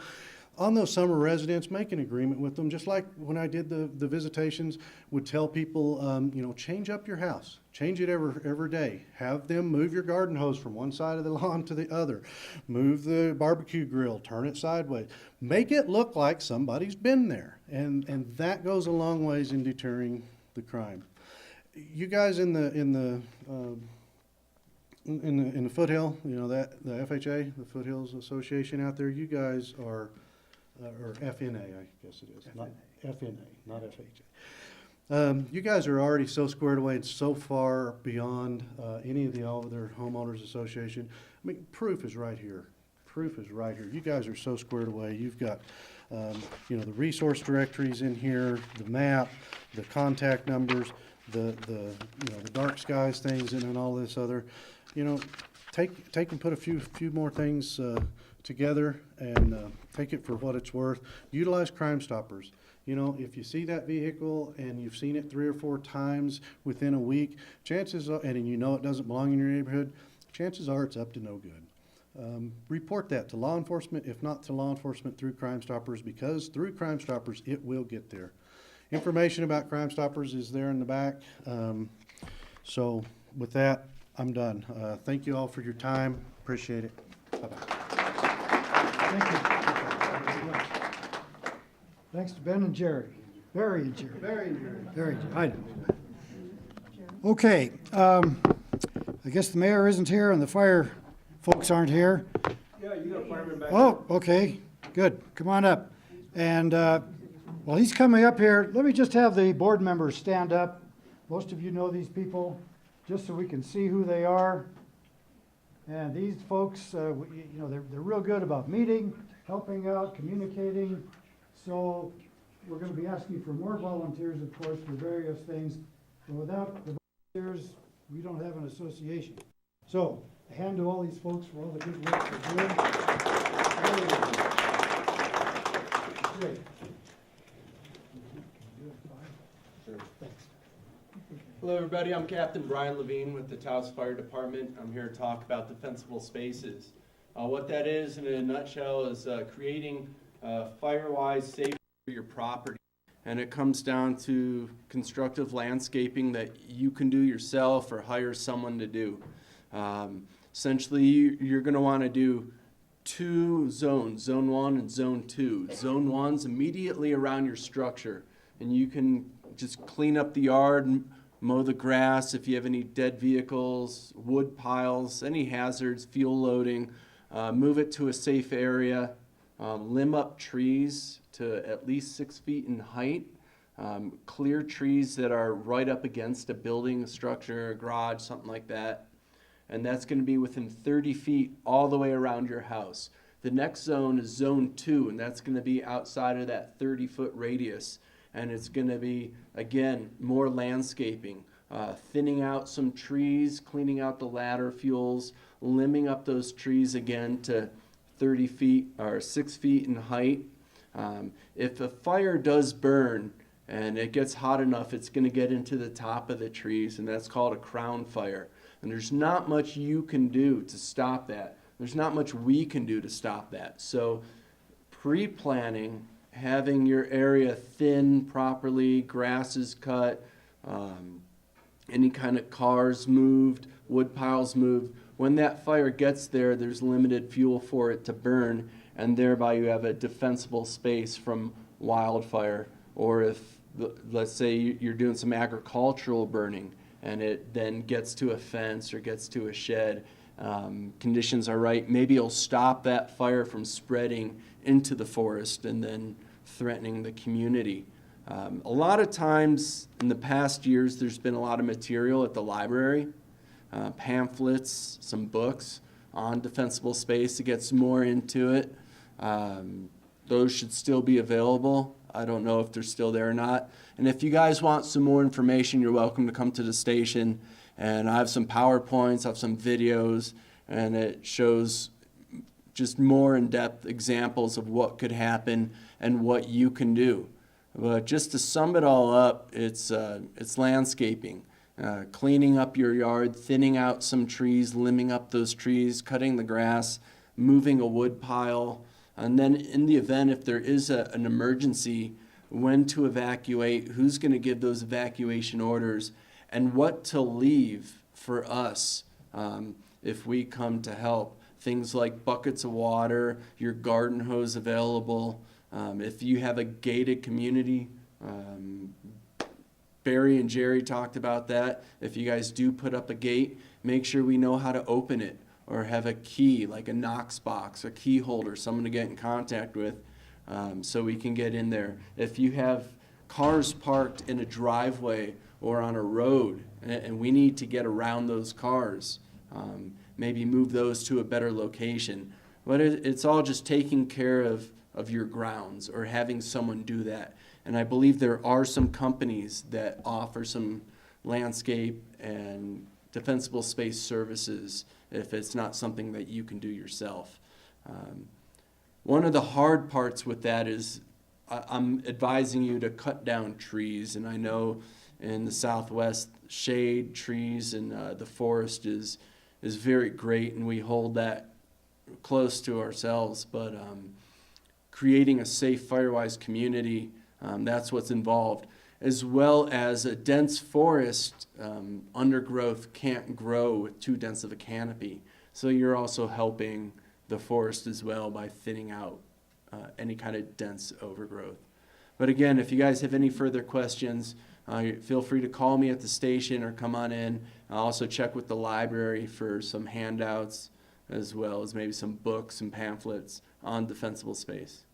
On those summer residents, make an agreement with them, just like when I did the visitations, would tell people, you know, change up your house. Change it every day. Have them move your garden hose from one side of the lawn to the other. Move the barbecue grill, turn it sideways. Make it look like somebody's been there. And that goes a long ways in deterring the crime. You guys in the foothill, you know, that the FHA, the Foothills Association out there, you guys are, or FNA, I guess it is, not FNA, not FHA. You guys are already so squared away and so far beyond any of the other homeowners association. I mean, proof is right here. Proof is right here. You guys are so squared away. You've got, you know, the resource directories in here, the map, the contact numbers, the you know, the dark skies things, and all this other. You know, take and put a few more things together and take it for what it's worth. Utilize Crime Stoppers. You know, if you see that vehicle and you've seen it 3 or 4 times within a week, chances are, and you know it doesn't belong in your neighborhood, chances are it's up to no good. Report that to law enforcement, if not to law enforcement, through Crime Stoppers, because through Crime Stoppers it will get there. Information about Crime Stoppers is there in the back. So with that, I'm done. Thank you all for your time. Appreciate it. Bye-bye. Thank you. Thanks to Ben and Jerry. Barry and Jerry. Barry and Jerry. Barry and Jerry. Okay, I guess the mayor isn't here and the fire folks aren't here. Yeah, you got a fireman back. Oh, okay, good. Come on up. And while he's coming up here, let me just have the board members stand up. Most of you know these people, just so we can see who they are. And these folks, you know, they're real good about meeting, helping out, communicating. So we're going to be asking for more volunteers, of course, for various things. And without the volunteers, we don't have an association. So a hand to all these folks for all the good work they're doing. Great. Hello everybody, I'm Captain Brian Levine with the Taos Fire Department. I'm here to talk about defensible spaces. What that is in a nutshell is creating fire-wise safety for your property. And it comes down to constructive landscaping that you can do yourself or hire someone to do. Essentially, you're going to want to do 2 zones, Zone 1 and Zone 2. Zone 1's immediately around your structure, and you can just clean up the yard, mow the grass if you have any dead vehicles, wood piles, any hazards, fuel loading, move it to a safe area, limb up trees to at least 6 feet in height, clear trees that are right up against a building, a structure, a garage, something like that. And that's going to be within 30 feet all the way around your house. The next zone is Zone 2, and that's going to be outside of that 30-foot radius. And it's going to be, again, more landscaping, thinning out some trees, cleaning out the ladder fuels, limbing up those trees again to 30 feet or 6 feet in height. If a fire does burn and it gets hot enough, it's going to get into the top of the trees, and that's called a crown fire. And there's not much you can do to stop that. There's not much we can do to stop that. So pre-planning, having your area thin properly, grasses cut, any kind of cars moved, wood piles moved. When that fire gets there, there's limited fuel for it to burn, and thereby you have a defensible space from wildfire. Or if, let's say, you're doing some agricultural burning, and it then gets to a fence or gets to a shed, conditions are right, maybe it'll stop that fire from spreading into the forest and then threatening the community. A lot of times in the past years, there's been a lot of material at the library, pamphlets, some books on defensible space. It gets more into it. Those should still be available. I don't know if they're still there or not. And if you guys want some more information, you're welcome to come to the station. And I have some PowerPoints, I have some videos, and it shows just more in-depth examples of what could happen and what you can do. But just to sum it all up, it's landscaping, cleaning up your yard, thinning out some trees, limbing up those trees, cutting the grass, moving a wood pile, and then in the event if there is an emergency, when to evacuate, who's going to give those evacuation orders, and what to leave for us if we come to help. Things like buckets of water, your garden hose available. If you have a gated community, Barry and Jerry talked about that. If you guys do put up a gate, make sure we know how to open it or have a key, like a Knox box, a key holder, someone to get in contact with so we can get in there. If you have cars parked in a driveway or on a road and we need to get around those cars, maybe move those to a better location. But it's all just taking care of your grounds or having someone do that. And I believe there are some companies that offer some landscape and defensible space services if it's not something that you can do yourself. One of the hard parts with that is I'm advising you to cut down trees, and I know in the Southwest, shade, trees, and the forest is very great, and we hold that close to ourselves, but creating a safe, fire-wise community, that's what's involved, as well as a dense forest. Undergrowth can't grow with too dense of a canopy, so you're also helping the forest as well by thinning out any kind of dense overgrowth. But again, if you guys have any further questions, feel free to call me at the station or come on in. I'll also check with the library for some handouts as well as maybe some books and pamphlets on defensible space.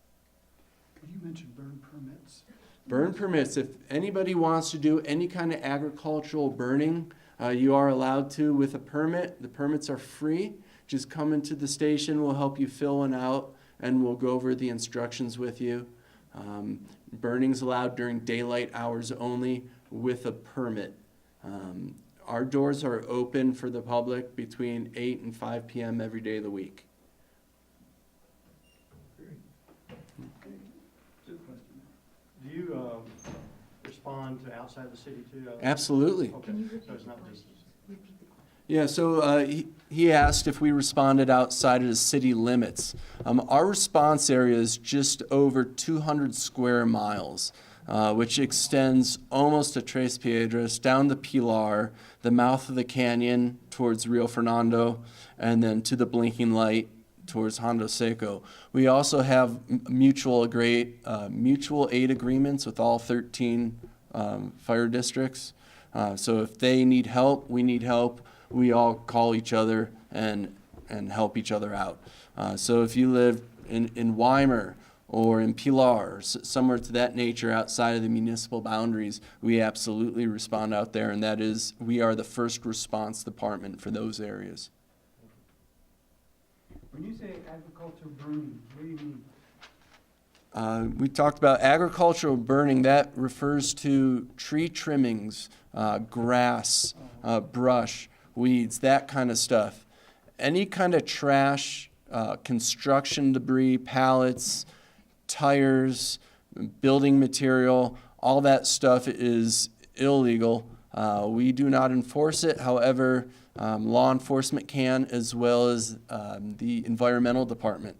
Could you mention burn permits? Burn permits. If anybody wants to do any kind of agricultural burning, you are allowed to with a permit. The permits are free. Just come into the station. We'll help you fill one out, and we'll go over the instructions with you. Burning's allowed during daylight hours only with a permit. Our doors are open for the public between 8 and 5 p.m. every day of the week. Do you respond to outside the city too? Absolutely. Okay, so it's not just. Yeah, so he asked if we responded outside of the city limits. Our response area is just over 200 square miles, which extends almost to Tres Piedras, down the Pilar, the mouth of the canyon towards Rio Fernando, and then to the blinking light towards Hondo Seco. We also have mutual aid agreements with all 13 fire districts. So if they need help, we need help. We all call each other and help each other out. So if you live in Weimar or in Pilar, or somewhere to that nature outside of the municipal boundaries, we absolutely respond out there, and that is, we are the first response department for those areas. When you say agriculture burning, what do you mean? We talked about agricultural burning. That refers to tree trimmings, grass, brush, weeds, that kind of stuff. Any kind of trash, construction debris, pallets, tires, building material, all that stuff is illegal. We do not enforce it. However, law enforcement can, as well as the environmental department.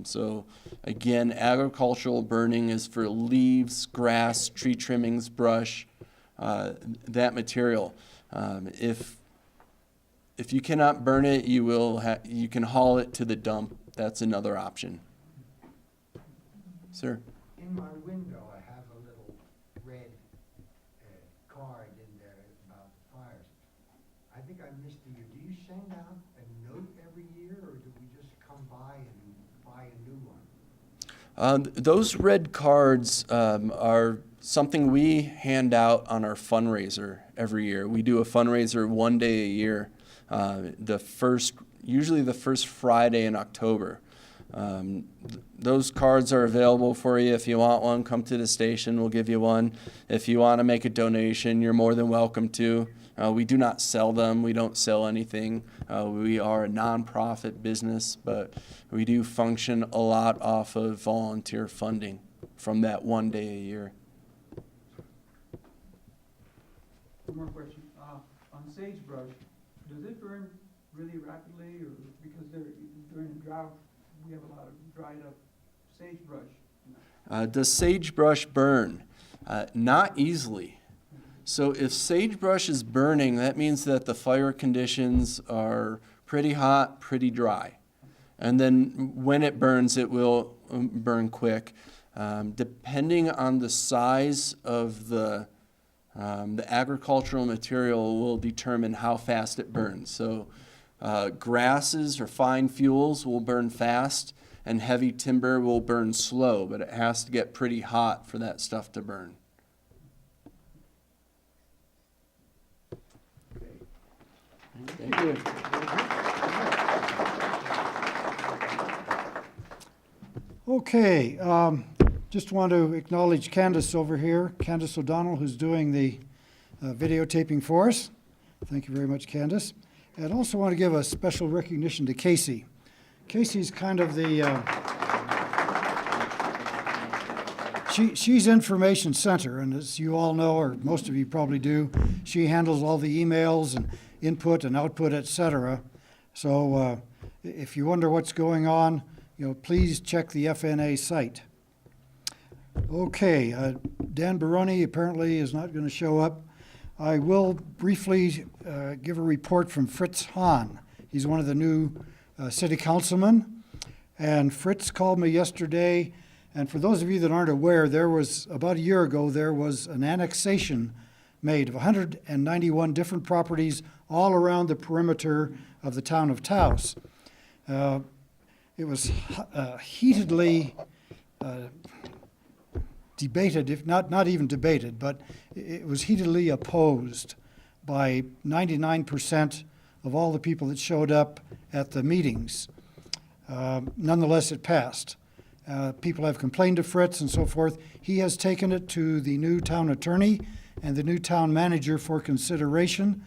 So again, agricultural burning is for leaves, grass, tree trimmings, brush, that material. If you cannot burn it, you can haul it to the dump. That's another option. Sir? In my window, I have a little red card in there about fires. I think I missed a year. Do you send out a note every year, or do we just come by and buy a new one? Those red cards are something we hand out on our fundraiser every year. We do a fundraiser one day a year, usually the first Friday in October. Those cards are available for you. If you want one, come to the station. We'll give you one. If you want to make a donation, you're more than welcome to. We do not sell them. We don't sell anything. We are a nonprofit business, but we do function a lot off of volunteer funding from that one day a year. One more question. On sagebrush, does it burn really rapidly, or because during a drought, we have a lot of dried up sagebrush? Does sagebrush burn? Not easily. So if sagebrush is burning, that means that the fire conditions are pretty hot, pretty dry. And then when it burns, it will burn quick. Depending on the size of the agricultural material will determine how fast it burns. So grasses or fine fuels will burn fast, and heavy timber will burn slow, but it has to get pretty hot for that stuff to burn. Thank you. Okay, just want to acknowledge Candace over here, Candace O'Donnell, who's doing the videotaping for us. Thank you very much, Candace. And also want to give a special recognition to Casey. Casey's kind of the, she's information center, and as you all know, or most of you probably do, she handles all the emails and input and output, etc. So if you wonder what's going on, please check the FNA site. Okay, Dan Baroni apparently is not going to show up. I will briefly give a report from Fritz Hahn. He's one of the new city councilmen. And Fritz called me yesterday, and for those of you that aren't aware, there was, about a year ago, there was an annexation made of 191 different properties all around the perimeter of the town of Taos. It was heatedly debated, if not even debated, but it was heatedly opposed by 99% of all the people that showed up at the meetings. Nonetheless, it passed. People have complained to Fritz and so forth. He has taken it to the new town attorney and the new town manager for consideration.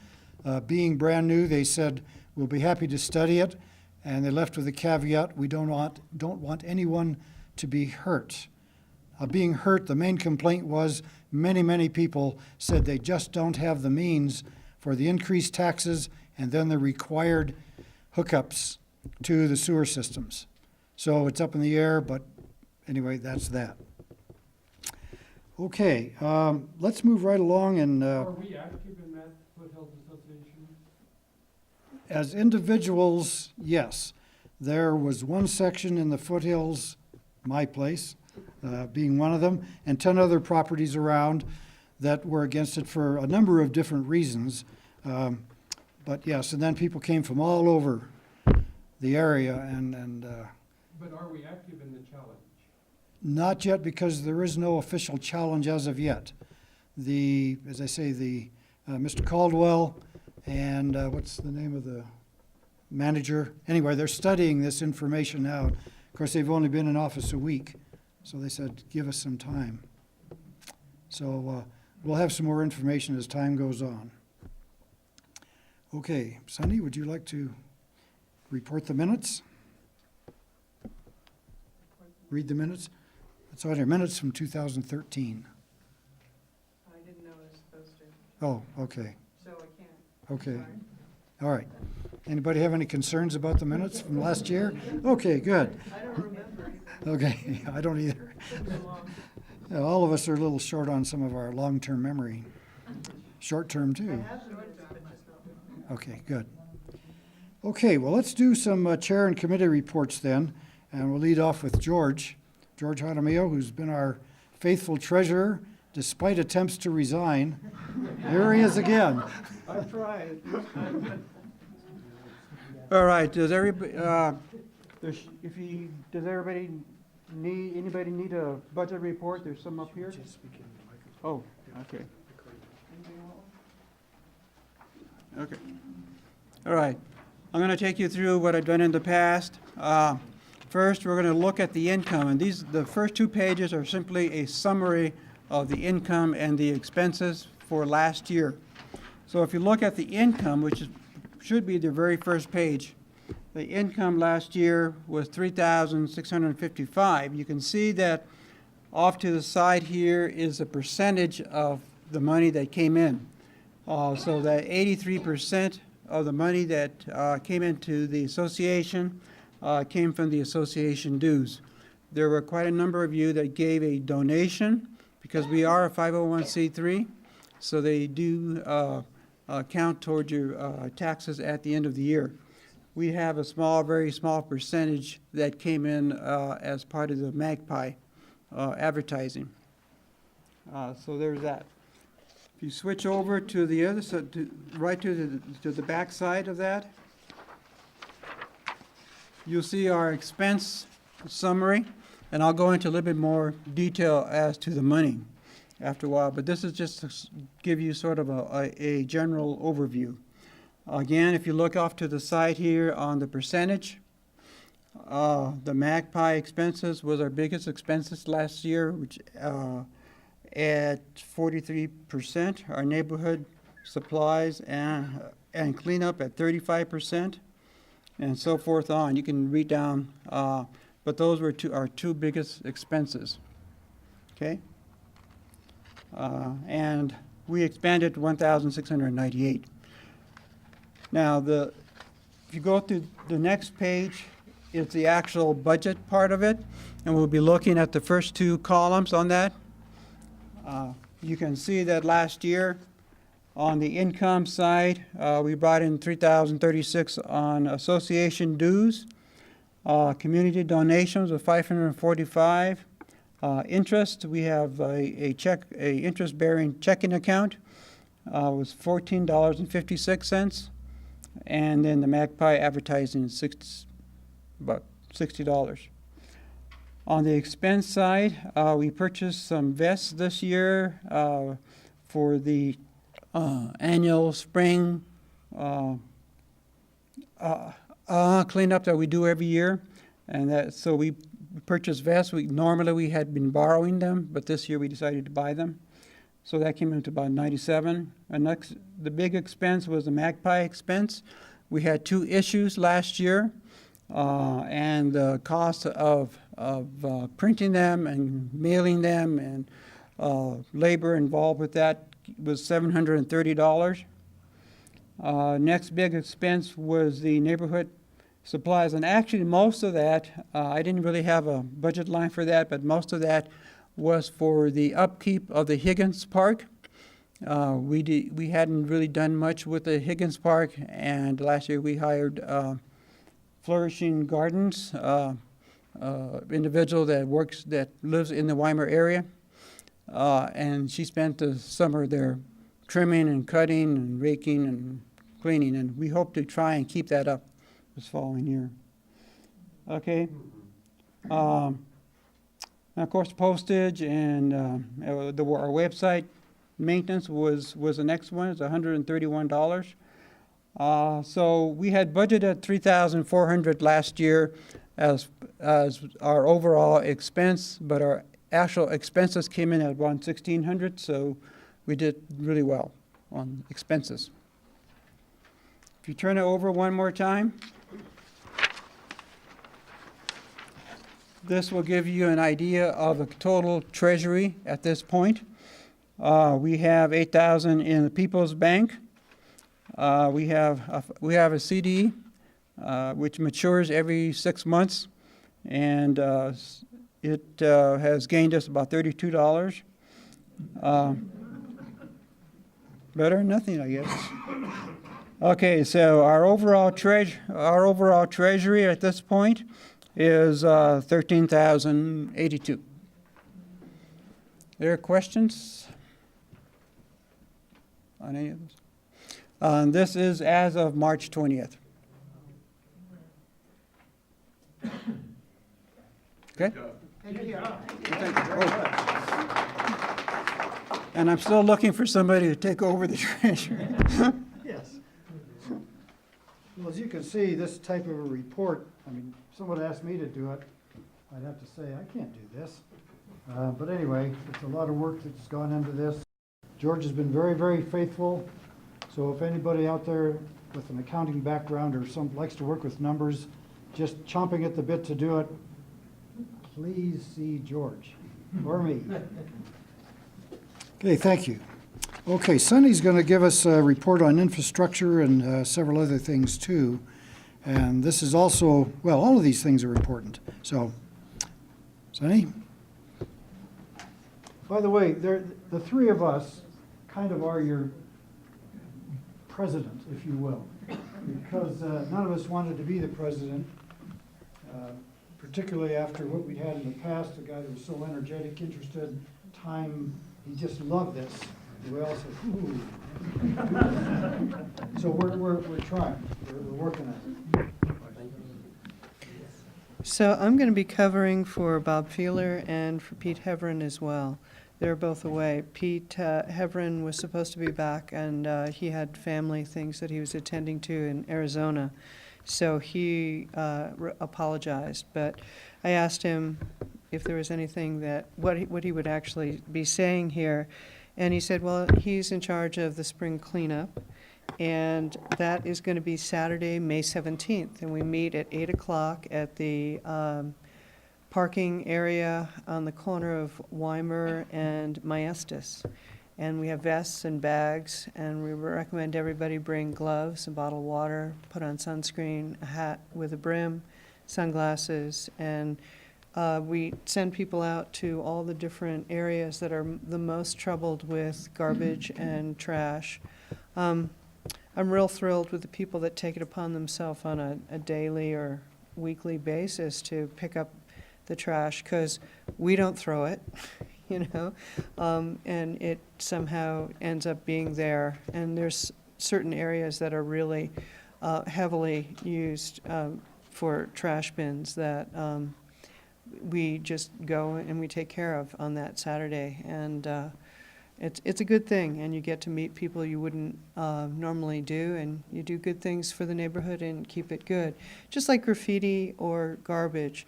Being brand new, they said, we'll be happy to study it. And they left with a caveat, we don't want anyone to be hurt. Being hurt, the main complaint was many people said they just don't have the means for the increased taxes and then the required hookups to the sewer systems. So it's up in the air, but anyway, that's that. Okay, let's move right along and Are we active in that Foothills Association? as individuals, yes. There was one section in the foothills, my place, being one of them, and 10 other properties around that were against it for a number of different reasons. But yes, and then people came from all over the area and But are we active in the challenge? not yet, because there is no official challenge as of yet. As I say, Mr. Caldwell and what's the name of the manager? Anyway, they're studying this information now. Of course, they've only been in office a week, so they said, give us some time. So we'll have some more information as time goes on. Okay, Sonny, would you like to report the minutes? Read the minutes? It's on your minutes from 2013. I didn't know I was supposed to, Oh, okay, so I can't. okay. Sorry. All right. Anybody have any concerns about the minutes from last year? Okay, good. I don't remember anything. Okay, I don't either. Took so long. Yeah, all of us are a little short on some of our long-term memory. Short-term I too. have the minutes, but just not. Okay, good. Okay, well, let's do some chair and committee reports then, and we'll lead off with George Jaramillo, who's been our faithful treasurer despite attempts to resign. Here he is again. I tried. All right, does everybody, does everybody anybody need a budget report? There's some up here. Oh, okay. Okay. All right. I'm going to take you through what I've done in the past. First, we're going to look at the income, and the first 2 pages are simply a summary of the income and the expenses for last year. So if you look at the income, which should be the very first page, the income last year was $3,655. You can see that off to the side here is a percentage of the money that came in. So that 83% of the money that came into the association came from the association dues. There were quite a number of you that gave a donation because we are a 501c3. so they do count toward your taxes at the end of the year. We have a small, very small percentage that came in as part of the Magpie advertising. So there's that. If you switch over to the other side, right to the back side of that, you'll see our expense summary, and I'll go into a little bit more detail as to the money after a while, but this is just to give you sort of a general overview. Again, if you look off to the side here on the percentage, the Magpie expenses was our biggest expenses last year, which at 43%. Our neighborhood supplies and cleanup at 35%, and so forth on. You can read down, but those were our two biggest expenses. Okay, and we expanded to 1,698. Now, if you go to the next page, it's the actual budget part of it, and we'll be looking at the first two columns on that. You can see that last year, on the income side, we brought in $3,036 on association dues, community donations of $545. Interest, we have a interest-bearing checking account, was $14.56. And then the Magpie advertising is about $60. On the expense side, we purchased some vests this year for the annual spring cleanup that we do every year, and so we purchased vests. Normally we had been borrowing them, but this year we decided to buy them. So that came into about 97. And next, the big expense was the Magpie expense. We had 2 issues last year, and the cost of printing them and mailing them and labor involved with that was $730. Next big expense was the neighborhood supplies, and actually most of that, I didn't really have a budget line for that, but most of that was for the upkeep of the Higgins Park. We hadn't really done much with the Higgins Park, and last year we hired Flourishing Gardens, individual that lives in the Weimar area, and she spent the summer there trimming and cutting and raking and cleaning, and we hope to try and keep that up this following year. Okay. And of course, postage and our website maintenance was the next one. It's $131. So we had budgeted $3,400 last year as our overall expense, but our actual expenses came in at around $1,600. So we did really well on expenses. If you turn it over one more time. This will give you an idea of the total treasury at this point. We have $8,000 in the People's Bank. We have a CD which matures every 6 months, and it has gained us about $32. Better than nothing, I guess. Okay, so our overall treasury at this point is $13,082. There are questions on any of this? This is as of March 20th. Okay? Thank you. And I'm still looking for somebody to take over the treasury. Yes. Well, as you can see, this type of a report, I mean, if someone asked me to do it, I'd have to say, I can't do this. But anyway, it's a lot of work that's gone into this. George has been very, very faithful. So if anybody out there with an accounting background or likes to work with numbers, just chomping at the bit to do it, please see George or me. Okay, thank you. Okay, Sonny's going to give us a report on infrastructure and several other things too. And this is also, well, all of these things are important. So, Sonny? By the way, the three of us kind of are your president, if you will. Because none of us wanted to be the president, particularly after what we'd had in the past, a guy that was so energetic, interested, time, he just loved this. We all said, ooh. So we're trying, we're working on it. So I'm going to be covering for Bob Feeler and for Pete Heverin as well. They're both away. Pete Heverin was supposed to be back, and he had family things that he was attending to in Arizona. So he apologized, but I asked him if there was anything that, what he would actually be saying here. And he said, well, he's in charge of the spring cleanup, and that is going to be Saturday, May 17th. And we meet at 8 o'clock at the parking area on the corner of Weimer and Maestas. And we have vests and bags, and we recommend everybody bring gloves, a bottle of water, put on sunscreen, a hat with a brim, sunglasses, and we send people out to all the different areas that are the most troubled with garbage and trash. I'm real thrilled with the people that take it upon themselves on a daily or weekly basis to pick up the trash, because we don't throw it, you know, and it somehow ends up being there. And there's certain areas that are really heavily used for trash bins that we just go and we take care of on that Saturday. And it's a good thing, and you get to meet people you wouldn't normally do, and you do good things for the neighborhood and keep it good. Just like graffiti or garbage,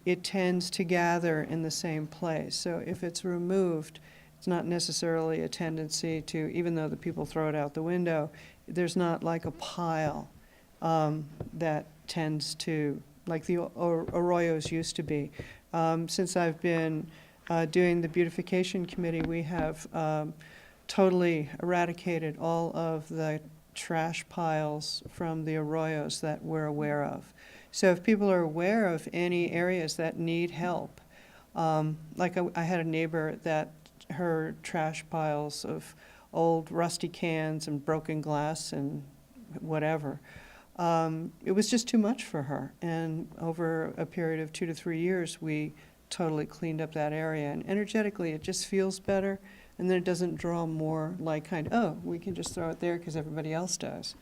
it tends to gather in the same place. So if it's removed, it's not necessarily a tendency to, even though the people throw it out the window, there's not like a pile that tends to, like the arroyos used to be. Since I've been doing the beautification committee, we have totally eradicated all of the trash piles from the arroyos that we're aware of. So if people are aware of any areas that need help, like I had a neighbor that her trash piles of old rusty cans and broken glass and whatever, it was just too much for her. And over a period of 2 to 3 years, we totally cleaned up that area. And energetically, it just feels better, and then it doesn't draw more like kind of, oh, we can just throw it there because everybody else does.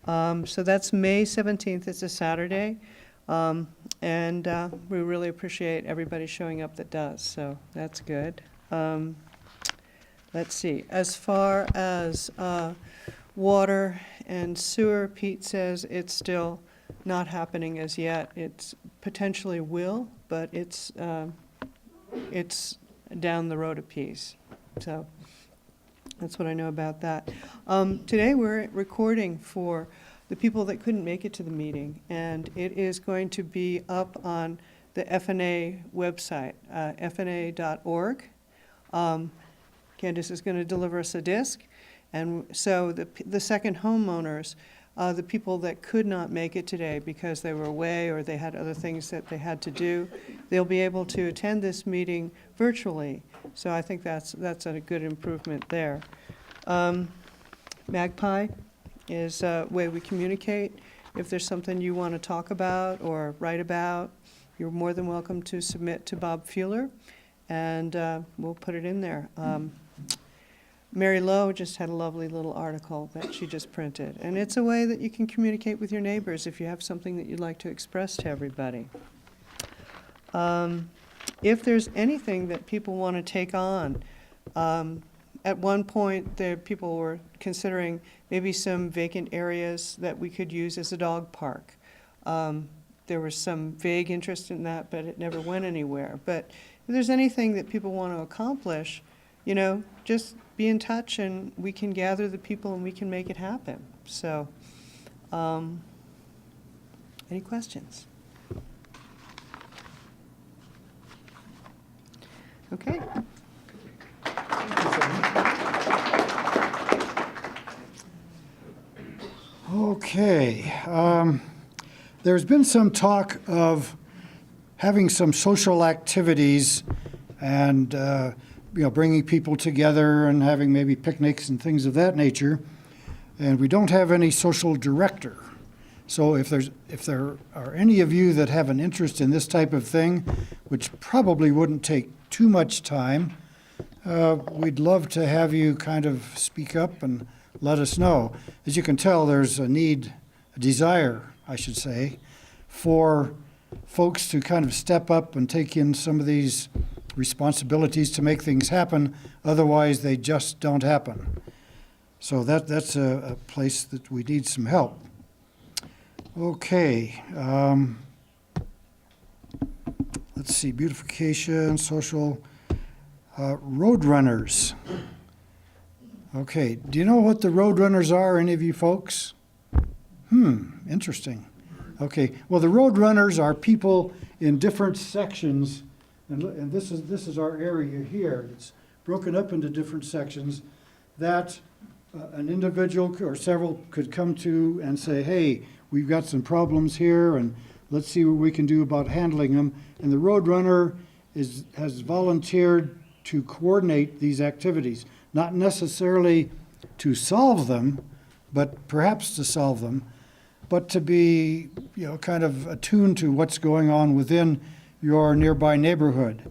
So that's May 17th. It's a Saturday. And we really appreciate everybody showing up that does. So that's good. Let's see. As far as water and sewer, Pete says it's still not happening as yet. It's potentially will, but it's down the road a piece. So that's what I know about that. Today we're recording for the people that couldn't make it to the meeting, and it is going to be up on the FNA website, fna.org. Candace is going to deliver us a disc, and so the second homeowners, the people that could not make it today because they were away or they had other things that they had to do, they'll be able to attend this meeting virtually. So I think that's a good improvement there. Magpie is a way we communicate. If there's something you want to talk about or write about, you're more than welcome to submit to Bob Feeler, and we'll put it in there. Mary Lowe just had a lovely little article that she just printed, and it's a way that you can communicate with your neighbors if you have something that you'd like to express to everybody. If there's anything that people want to take on, at one point people were considering maybe some vacant areas that we could use as a dog park. There was some vague interest in that, but it never went anywhere. But if there's anything that people want to accomplish, you know, just be in touch and we can gather the people and we can make it happen. So, any questions? Okay. Okay. There's been some talk of having some social activities and bringing people together and having maybe picnics and things of that nature. And we don't have any social director. So if there are any of you that have an interest in this type of thing, which probably wouldn't take too much time, we'd love to have you kind of speak up and let us know. As you can tell, there's a need, a desire, I should say, for folks to kind of step up and take in some of these responsibilities to make things happen. Otherwise, they just don't happen. So that's a place that we need some help. Okay. Let's see, beautification, social, road runners. Okay, do you know what the road runners are, any of you folks? Interesting. Okay, well, the road runners are people in different sections, and this is our area here. It's broken up into different sections that an individual or several could come to and say, hey, we've got some problems here, and let's see what we can do about handling them. And the road runner has volunteered to coordinate these activities, not necessarily to solve them, but perhaps to solve them, but to be, kind of attuned to what's going on within your nearby neighborhood.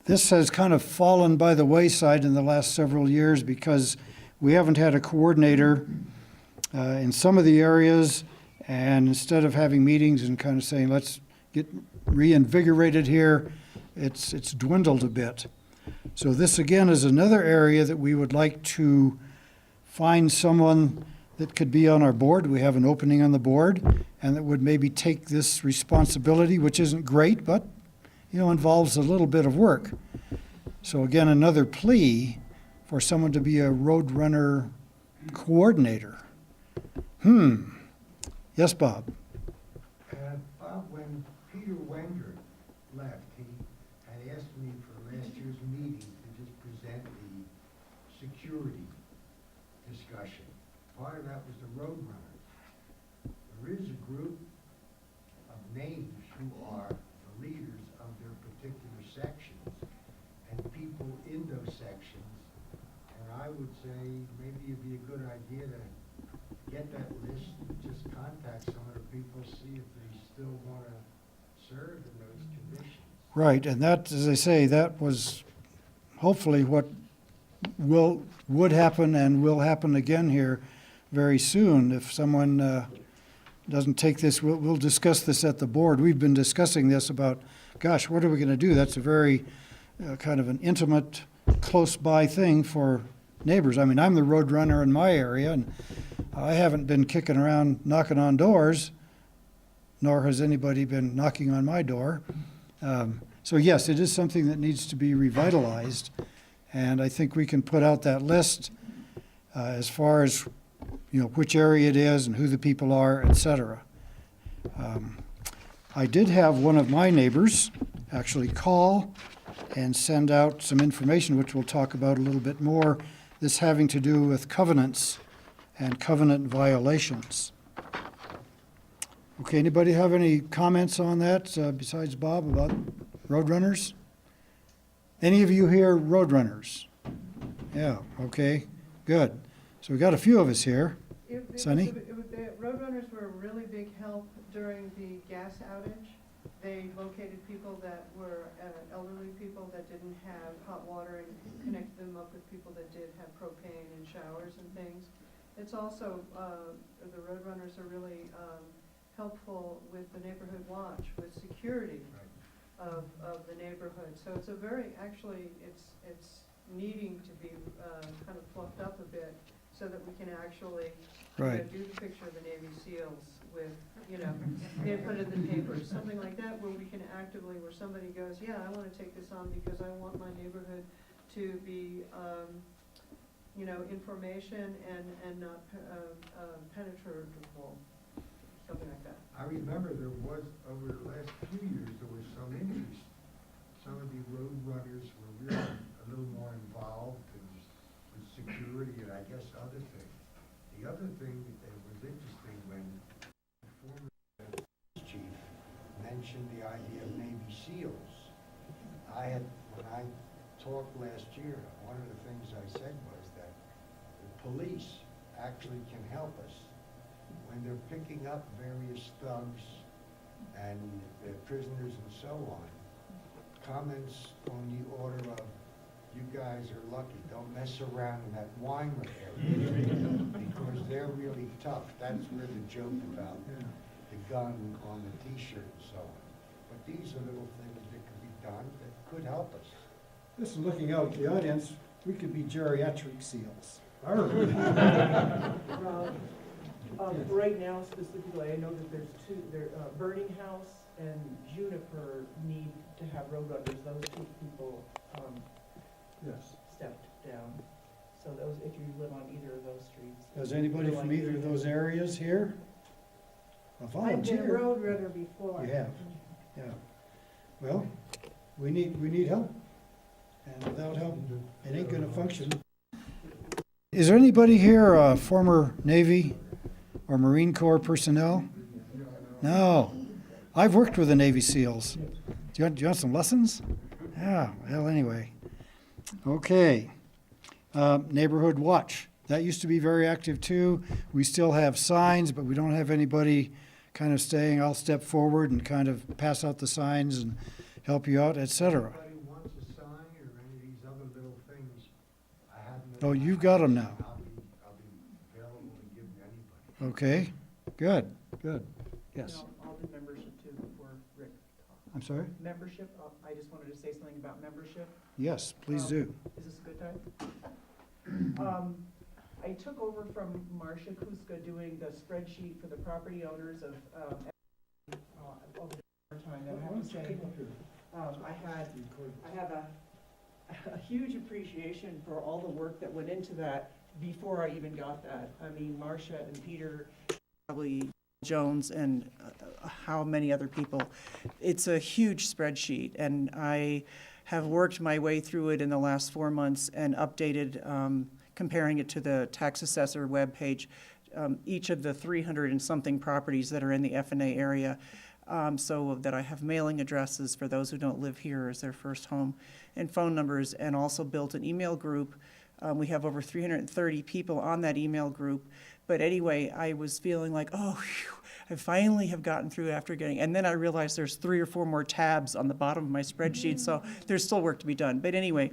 This has kind of fallen by the wayside in the last several years because we haven't had a coordinator in some of the areas, and instead of having meetings and kind of saying, let's get reinvigorated here, it's dwindled a bit. So this, again, is another area that we would like to find someone that could be on our board. We have an opening on the board, and that would maybe take this responsibility, which isn't great, but, involves a little bit of work. So again, another plea for someone to be a road runner coordinator. Yes, Bob? Bob, when Peter Wenger left, he had asked me for last year's meeting to just present the security discussion. Part of that was the road runners. There is a group of names who are the leaders of their particular sections and people in those sections. And I would say maybe it'd be a good idea to get that list, just contact some of the people, see if they still want to serve in those conditions. Right, and that, as I say, that was hopefully what would happen and will happen again here very soon. If someone doesn't take this, we'll discuss this at the board. We've been discussing this about, gosh, what are we going to do? That's a very kind of an intimate, close-by thing for neighbors. I mean, I'm the road runner in my area, and I haven't been kicking around knocking on doors, nor has anybody been knocking on my door. So yes, it is something that needs to be revitalized, and I think we can put out that list as far as which area it is and who the people are, etc. I did have one of my neighbors actually call and send out some information, which we'll talk about a little bit more, this having to do with covenants and covenant violations. Okay, anybody have any comments on that besides Bob about roadrunners? Any of you here roadrunners? Yeah, okay, good. So we got a few of us here. Sonny? The roadrunners were a really big help during the gas outage. They located people that were elderly people that didn't have hot water and connected them up with people that did have propane and showers and things. It's also, the roadrunners are really helpful with the neighborhood watch, with security of the neighborhood. So it's a very, actually, it's needing to be kind of fluffed up a bit so that we can actually do the picture of the Navy SEALs with, they put it in the papers, something like that, where we can actively, where somebody goes, yeah, I want to take this on because I want my neighborhood to be, information and not penetrable, something like that. I remember there was, over the last few years, there was some interest. Some of the road runners were really a little more involved with security and I guess other things. The other thing that was interesting when the former chief mentioned the idea of Navy SEALs. When I talk last year, one of the things I said was that the police actually can help us when they're picking up various thugs and prisoners and so on. Comments on the order of, you guys are lucky, don't mess around in that Weimar area, because they're really tough. That's where the joke about the gun on the T-shirt and so on. But these are little things that could be done that could help us. Just looking out at the audience, we could be geriatric seals. Right now specifically, I know that there's Burning House and Juniper need to have roadrunners. Those two people, Yes. stepped down. So those, if you live on either of those streets. Does anybody from either of those areas here? A volunteer? I've been a roadrunner before. You have, yeah. Well, we need help, and without help, it ain't gonna function. Is there anybody here, former Navy or Marine Corps personnel? No. I've worked with the Navy SEALs. Do you want some lessons? Yeah, well, anyway. Okay. Neighborhood Watch. That used to be very active too. We still have signs, but we don't have anybody kind of saying, I'll step forward and kind of pass out the signs and help you out, et cetera. Anybody wants a sign or any of these other little things, I have them. Oh, you've got them now. I'll be available to give to anybody. Okay, good, good. Yes. I'll do membership too before Rick talks. I'm sorry? Membership, I just wanted to say something about membership. Yes, please do. Is this a good time? I took over from Marcia Kuska doing the spreadsheet for the property owners of, over the time, and I have to say, I have a huge appreciation for all the work that went into that before I even got that. I mean, Marcia and Peter, probably Jones, and how many other people. It's a huge spreadsheet, and I have worked my way through it in the last 4 months and updated, comparing it to the tax assessor webpage, each of the 300 and something properties that are in the F&A area, so that I have mailing addresses for those who don't live here as their first home, and phone numbers, and also built an email group. We have over 330 people on that email group. But anyway, I was feeling like, oh, phew, I finally have gotten through after getting, and then I realized there's 3 or 4 more tabs on the bottom of my spreadsheet, so there's still work to be done. But anyway,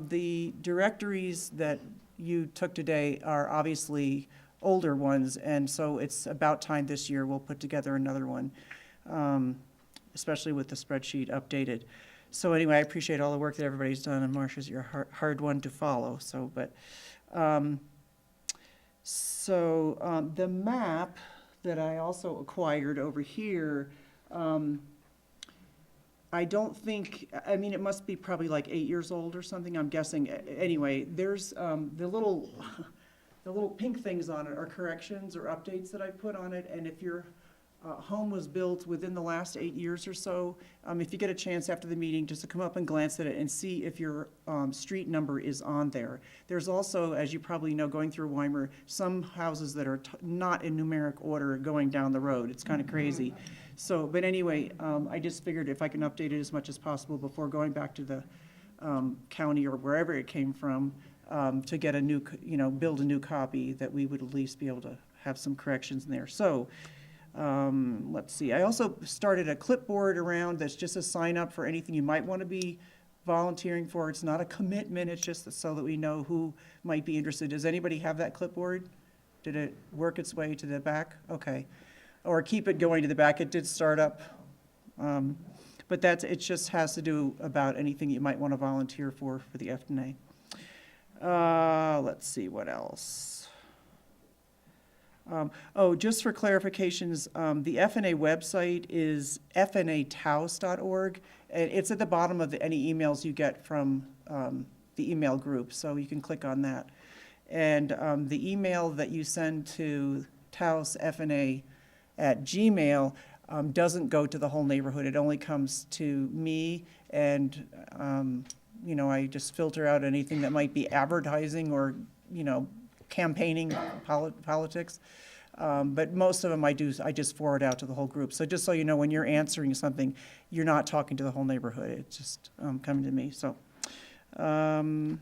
the directories that you took today are obviously older ones, and so it's about time this year we'll put together another one, especially with the spreadsheet updated. So anyway, I appreciate all the work that everybody's done, and Marcia's your hard one to follow. So, but the map that I also acquired over here, I don't think, I mean, it must be probably like 8 years old or something, I'm guessing. Anyway, there's the little pink things on it are corrections or updates that I put on it, and if your home was built within the last 8 years or so, if you get a chance after the meeting, just to come up and glance at it and see if your street number is on there. There's also, as you probably know, going through Weimar, some houses that are not in numeric order going down the road. It's kind of crazy. So, but anyway, I just figured if I can update it as much as possible before going back to the county or wherever it came from, to get a new, build a new copy, that we would at least be able to have some corrections in there. So, let's see, I also started a clipboard around that's just a sign up for anything you might want to be volunteering for. It's not a commitment, it's just so that we know who might be interested. Does anybody have that clipboard? Did it work its way to the back? Okay. Or keep it going to the back. It did start up. But it just has to do about anything you might want to volunteer for the F&A. Let's see, what else? Just for clarifications, the F&A website is fnataos.org, and it's at the bottom of any emails you get from the email group, so you can click on that. And the email that you send to Taos F&A at Gmail doesn't go to the whole neighborhood. It only comes to me, and I just filter out anything that might be advertising or campaigning politics. But most of them I just forward out to the whole group. So just so you know, when you're answering something, you're not talking to the whole neighborhood. It's just coming to me. So Trying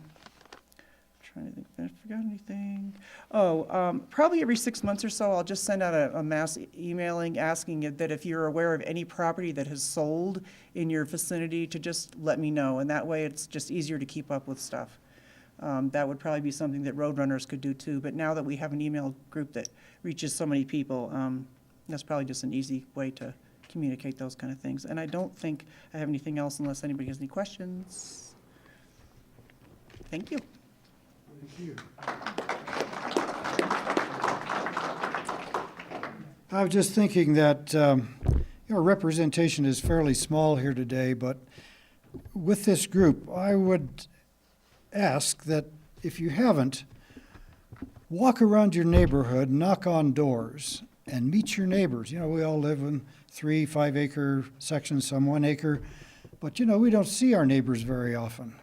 to think if I forgot anything. Oh, probably every 6 months or so, I'll just send out a mass emailing asking that if you're aware of any property that has sold in your vicinity, to just let me know. And that way, it's just easier to keep up with stuff. That would probably be something that Roadrunners could do too. But now that we have an email group that reaches so many people, that's probably just an easy way to communicate those kind of things. And I don't think I have anything else unless anybody has any questions. Thank you. Thank you. I was just thinking that, representation is fairly small here today, but with this group, I would ask that if you haven't, walk around your neighborhood, knock on doors, and meet your neighbors. You know, we all live in 3, 5 acre sections, some 1 acre, but we don't see our neighbors very often.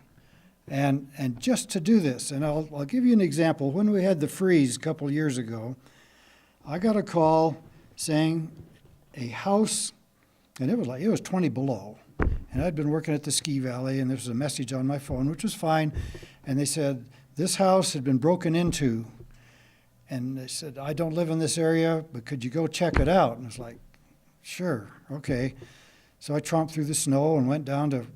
And just to do this, and I'll give you an example. When we had the freeze a couple of years ago, I got a call saying a house, and it was 20 below, and I'd been working at the ski valley, and there was a message on my phone, which was fine, and they said this house had been broken into, and they said, I don't live in this area, but could you go check it out? And I was like, sure, okay. So I tromped through the snow and went down to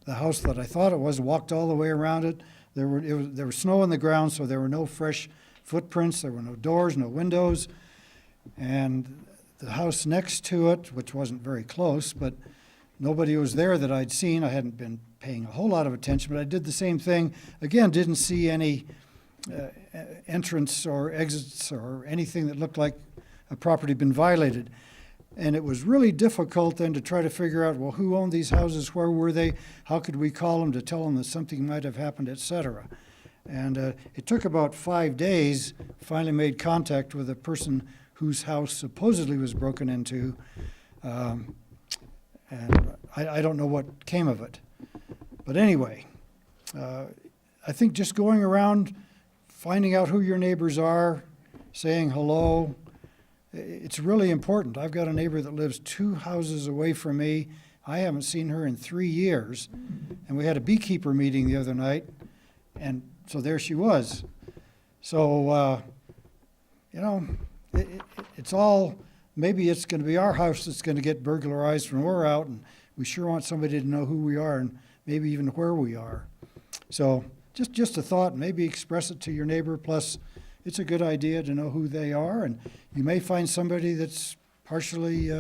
the house that I thought it was, walked all the way around it. There was snow on the ground, so there were no fresh footprints. There were no doors, no windows. And the house next to it, which wasn't very close, but nobody was there that I'd seen. I hadn't been paying a whole lot of attention, but I did the same thing. Again, didn't see any entrance or exits or anything that looked like a property had been violated. And it was really difficult then to try to figure out, well, who owned these houses, where were they, how could we call them to tell them that something might have happened, et cetera. And it took about 5 days, finally made contact with a person whose house supposedly was broken into. And I don't know what came of it. But anyway, I think just going around, finding out who your neighbors are, saying hello, it's really important. I've got a neighbor that lives 2 houses away from me. I haven't seen her in 3 years. And we had a beekeeper meeting the other night, and so there she was. So, it's all, maybe it's going to be our house that's going to get burglarized when we're out, and we sure want somebody to know who we are and maybe even where we are. So just a thought, maybe express it to your neighbor, plus it's a good idea to know who they are, and you may find somebody that's partially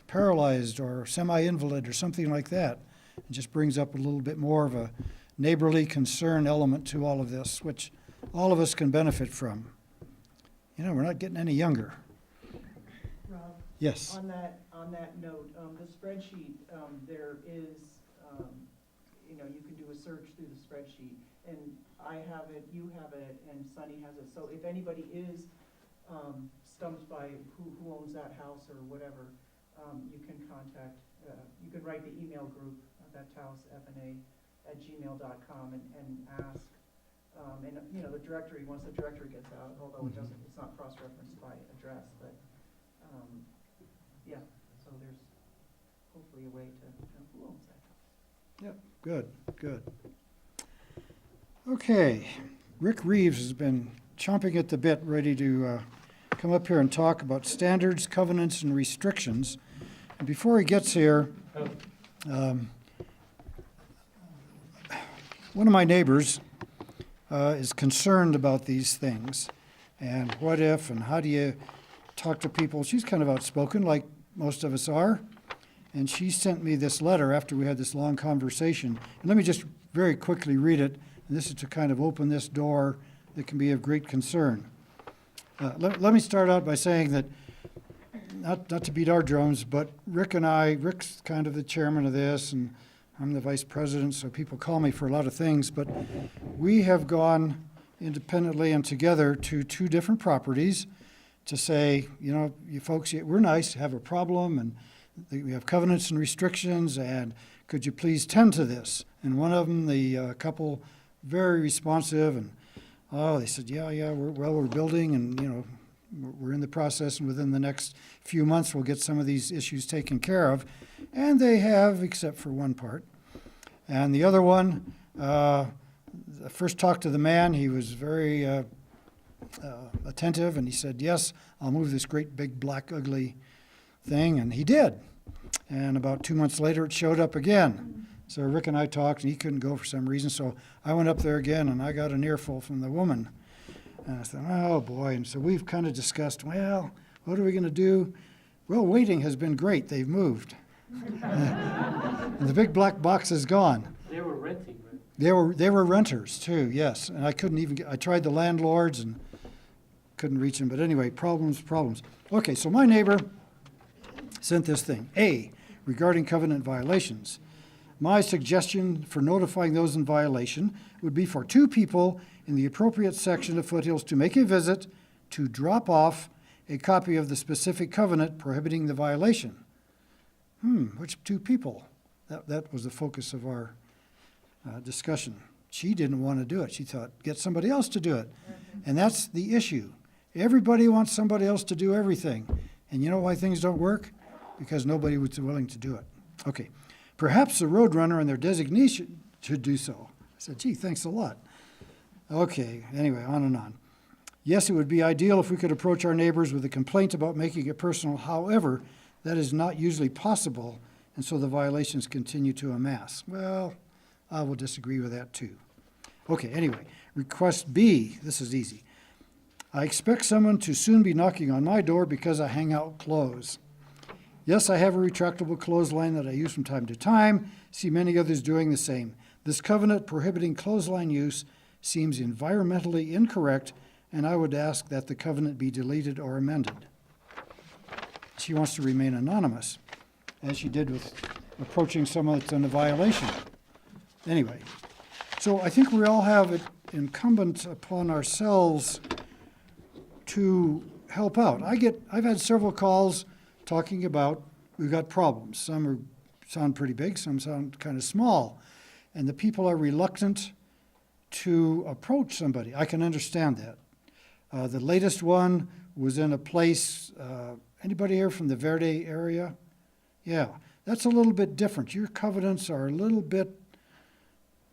paralyzed or semi-invalid or something like that. It just brings up a little bit more of a neighborly concern element to all of this, which all of us can benefit from. We're not getting any younger. Rob? Yes. On that note, the spreadsheet, there is, you can do a search through the spreadsheet. And I have it, you have it, and Sunny has it. So if anybody is stumped by who owns that house or whatever, you can contact, you can write the email group, that taosfna@gmail.com and ask. And the directory, once the directory gets out, although it's not cross-referenced by address, but so there's hopefully a way to know who owns that house. Yep, good. Okay, Rick Reeves has been chomping at the bit, ready to come up here and talk about standards, covenants, and restrictions. And before he gets here, one of my neighbors is concerned about these things, and what if, and how do you talk to people. She's kind of outspoken, like most of us are, and she sent me this letter after we had this long conversation. And let me just very quickly read it. And this is to kind of open this door that can be of great concern. Let me start out by saying that, not to beat our drums, but Rick's kind of the chairman of this, and I'm the vice president, so people call me for a lot of things, but we have gone independently and together to 2 different properties to say, you folks, we're nice, have a problem, and we have covenants and restrictions, and could you please tend to this? And one of them, the couple, very responsive, and they said, we're building, and we're in the process, and within the next few months we'll get some of these issues taken care of. And they have, except for one part. And the other one, I first talked to the man. He was very attentive, and he said, yes, I'll move this great big black ugly thing, and he did. And about 2 months later, it showed up again. So Rick and I talked, and he couldn't go for some reason, so I went up there again, and I got an earful from the woman. And I thought, oh, boy. And so we've kind of discussed, well, what are we going to do? Well, waiting has been great. They've moved. And the big black box is gone. They were renting, right? They were renters, too, yes. And I couldn't even I tried the landlords and couldn't reach them. But anyway, problems. Okay, so my neighbor sent this thing. A, regarding covenant violations. My suggestion for notifying those in violation would be for 2 people in the appropriate section of Foothills to make a visit to drop off a copy of the specific covenant prohibiting the violation. Which 2 people? That was the focus of our discussion. She didn't want to do it. She thought, get somebody else to do it. And that's the issue. Everybody wants somebody else to do everything. And you know why things don't work? Because nobody was willing to do it. Okay. Perhaps the roadrunner and their designation should do so. I said, gee, thanks a lot. Okay, anyway, on and on. Yes, it would be ideal if we could approach our neighbors with a complaint about making it personal. However, that is not usually possible, and so the violations continue to amass. Well, I will disagree with that too. Okay, anyway, request B, this is easy. I expect someone to soon be knocking on my door because I hang out clothes. Yes, I have a retractable clothesline that I use from time to time. See many others doing the same. This covenant prohibiting clothesline use seems environmentally incorrect, and I would ask that the covenant be deleted or amended. She wants to remain anonymous, as she did with approaching someone that's in a violation. Anyway, so I think we all have it incumbent upon ourselves to help out. I've had several calls talking about we've got problems. Some sound pretty big, some sound kind of small, and the people are reluctant to approach somebody. I can understand that. The latest one was in a place, anybody here from the Verde area? Yeah, that's a little bit different. Your covenants are a little bit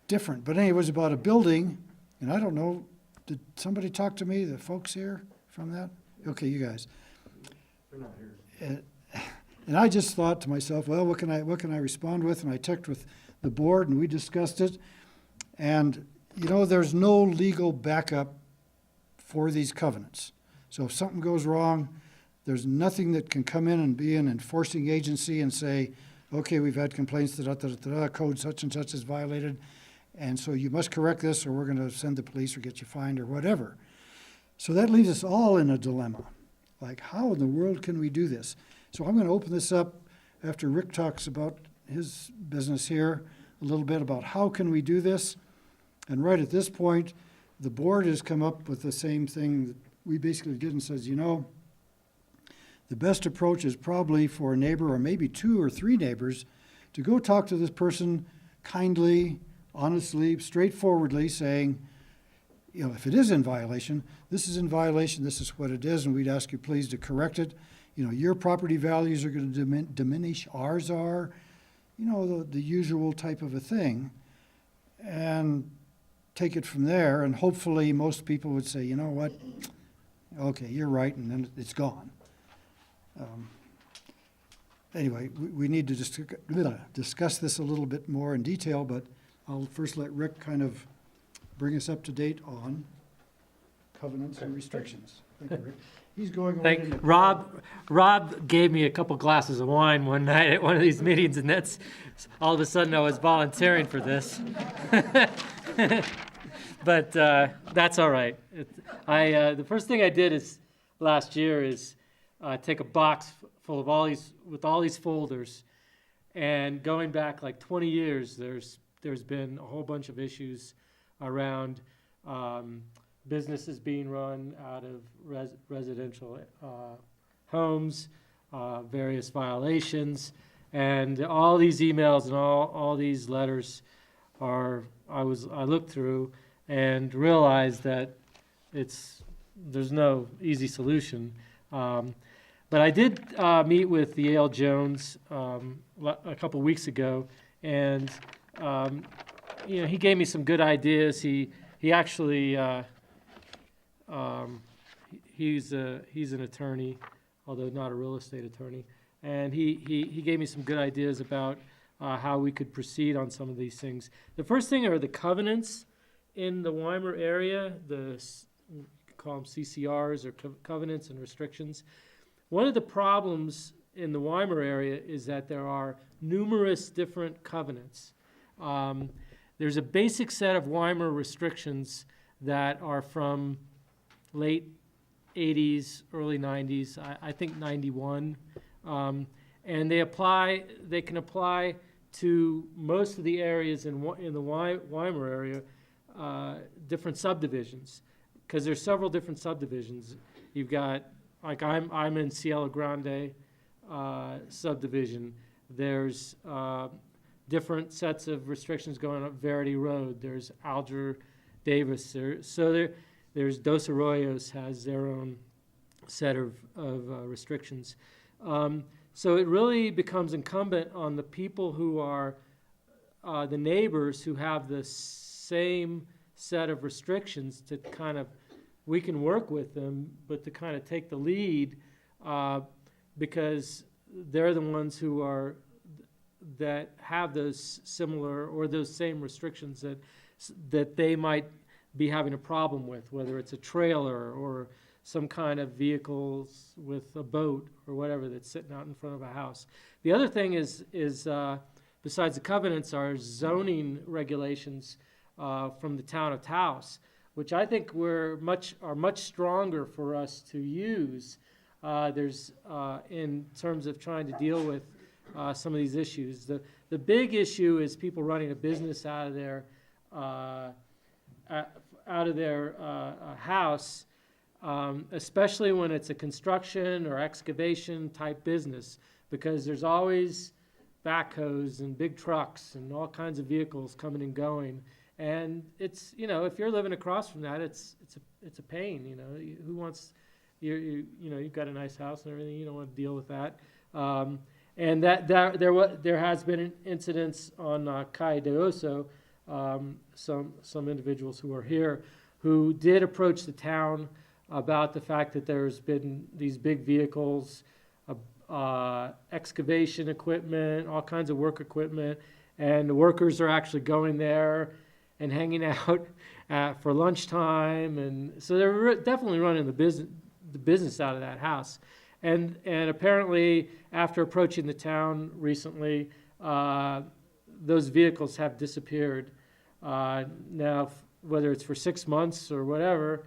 different. But anyway, it was about a building, and I don't know, did somebody talk to me, the folks here from that? Okay, you guys. They're not here. And I just thought to myself, well, what can I respond with? And I checked with the board, and we discussed it. And, you know, there's no legal backup for these covenants. So if something goes wrong, there's nothing that can come in and be an enforcing agency and say, okay, we've had complaints that code such and such is violated, and so you must correct this or we're going to send the police or get you fined or whatever. So that leaves us all in a dilemma. Like, how in the world can we do this? So I'm going to open this up after Rick talks about his business here a little bit about how can we do this. And right at this point, the board has come up with the same thing that we basically did and says, you know, the best approach is probably for a neighbor or maybe 2 or 3 neighbors to go talk to this person kindly, honestly, straightforwardly, saying, you know, if it is in violation, this is in violation, this is what it is, and we'd ask you please to correct it. You know, your property values are going to diminish, ours are, you know, the usual type of a thing, and take it from there, and hopefully most people would say, you know what, okay, you're right, and then it's gone. Anyway, we need to discuss this a little bit more in detail, but I'll first let Rick kind of bring us up to date on covenants and restrictions. Thank you, Rick. He's going away. Rob gave me a couple glasses of wine one night at one of these meetings, and that's all of a sudden I was volunteering for this. But that's all right. The first thing I did last year is take a box full of all these folders, and going back like 20 years, there's been a whole bunch of issues around businesses being run out of residential homes, various violations, and all these emails and all these letters I looked through and realized that there's no easy solution. But I did meet with the A.L. Jones a couple weeks ago, and you know, he gave me some good ideas. He actually, he's an attorney, although not a real estate attorney. And he gave me some good ideas about how we could proceed on some of these things. The first thing are the covenants in the Weimar area, you could call them CCRs or covenants and restrictions. One of the problems in the Weimar area is that there are numerous different covenants. There's a basic set of Weimar restrictions that are from late 80s, early 90s, I think 91. And they can apply to most of the areas in the Weimar area, different subdivisions, because there's several different subdivisions. You've got, like I'm in Cielo Grande subdivision. There's different sets of restrictions going up Verity Road. There's Alger Davis. There's Dos Arroyos has their own set of restrictions. So it really becomes incumbent on the people who are the neighbors who have the same set of restrictions to kind of, we can work with them, but to kind of take the lead because they're the ones that have those similar or those same restrictions that they might be having a problem with, whether it's a trailer or some kind of vehicles with a boat or whatever that's sitting out in front of a house. The other thing is besides the covenants, are zoning regulations from the town of Taos, which I think are much stronger for us to use. There's in terms of trying to deal with some of these issues. The big issue is people running a business out of their house. Especially when it's a construction or excavation type business, because there's always backhoes and big trucks and all kinds of vehicles coming and going. And it's, you know, if you're living across from that, it's a pain, you know. Who wants, you know, you've got a nice house and everything, you don't want to deal with that. And there has been incidents on Calle de Oso, some individuals who are here who did approach the town about the fact that there's been these big vehicles, excavation equipment, all kinds of work equipment, and the workers are actually going there and hanging out for lunchtime, and so they're definitely running the business out of that house. And apparently, after approaching the town recently, those vehicles have disappeared. Now, whether it's for 6 months or whatever,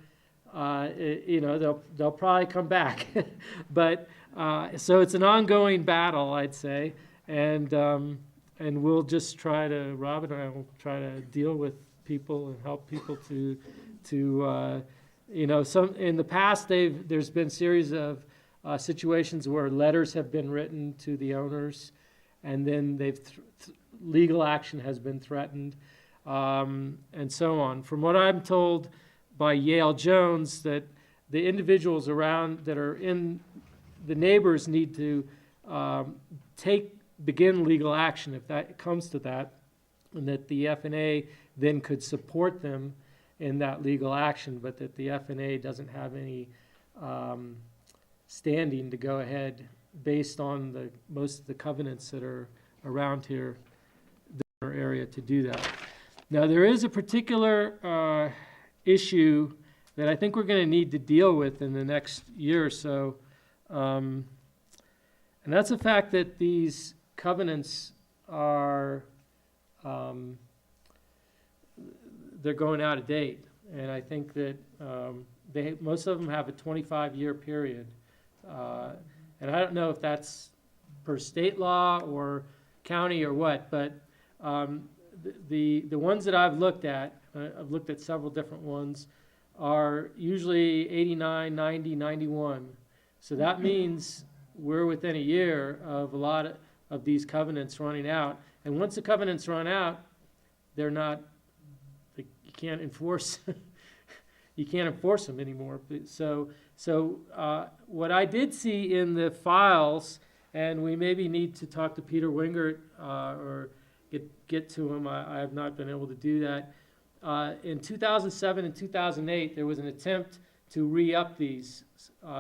you know, they'll probably come back. But so it's an ongoing battle, I'd say, and we'll just try to, Rob and I will try to deal with people and help people to you know, some in the past there's been series of situations where letters have been written to the owners, and then legal action has been threatened, and so on. From what I'm told by Yale Jones, that the individuals around that are in the neighbors need to begin legal action if that comes to that, and that the FNA then could support them in that legal action, but that the FNA doesn't have any standing to go ahead based on most of the covenants that are around here, in our area, to do that. Now, there is a particular issue that I think we're going to need to deal with in the next year or so, and that's the fact that these covenants are they're going out of date, and I think that most of them have a 25-year period, and I don't know if that's per state law or county or what, but the ones that I've looked at several different ones, are usually 89, 90, 91. So that means we're within a year of a lot of these covenants running out. And once the covenants run out, they're not, you can't enforce them anymore. So what I did see in the files, and we maybe need to talk to Peter Wingert or get to them. I have not been able to do that. In 2007 and 2008, there was an attempt to re-up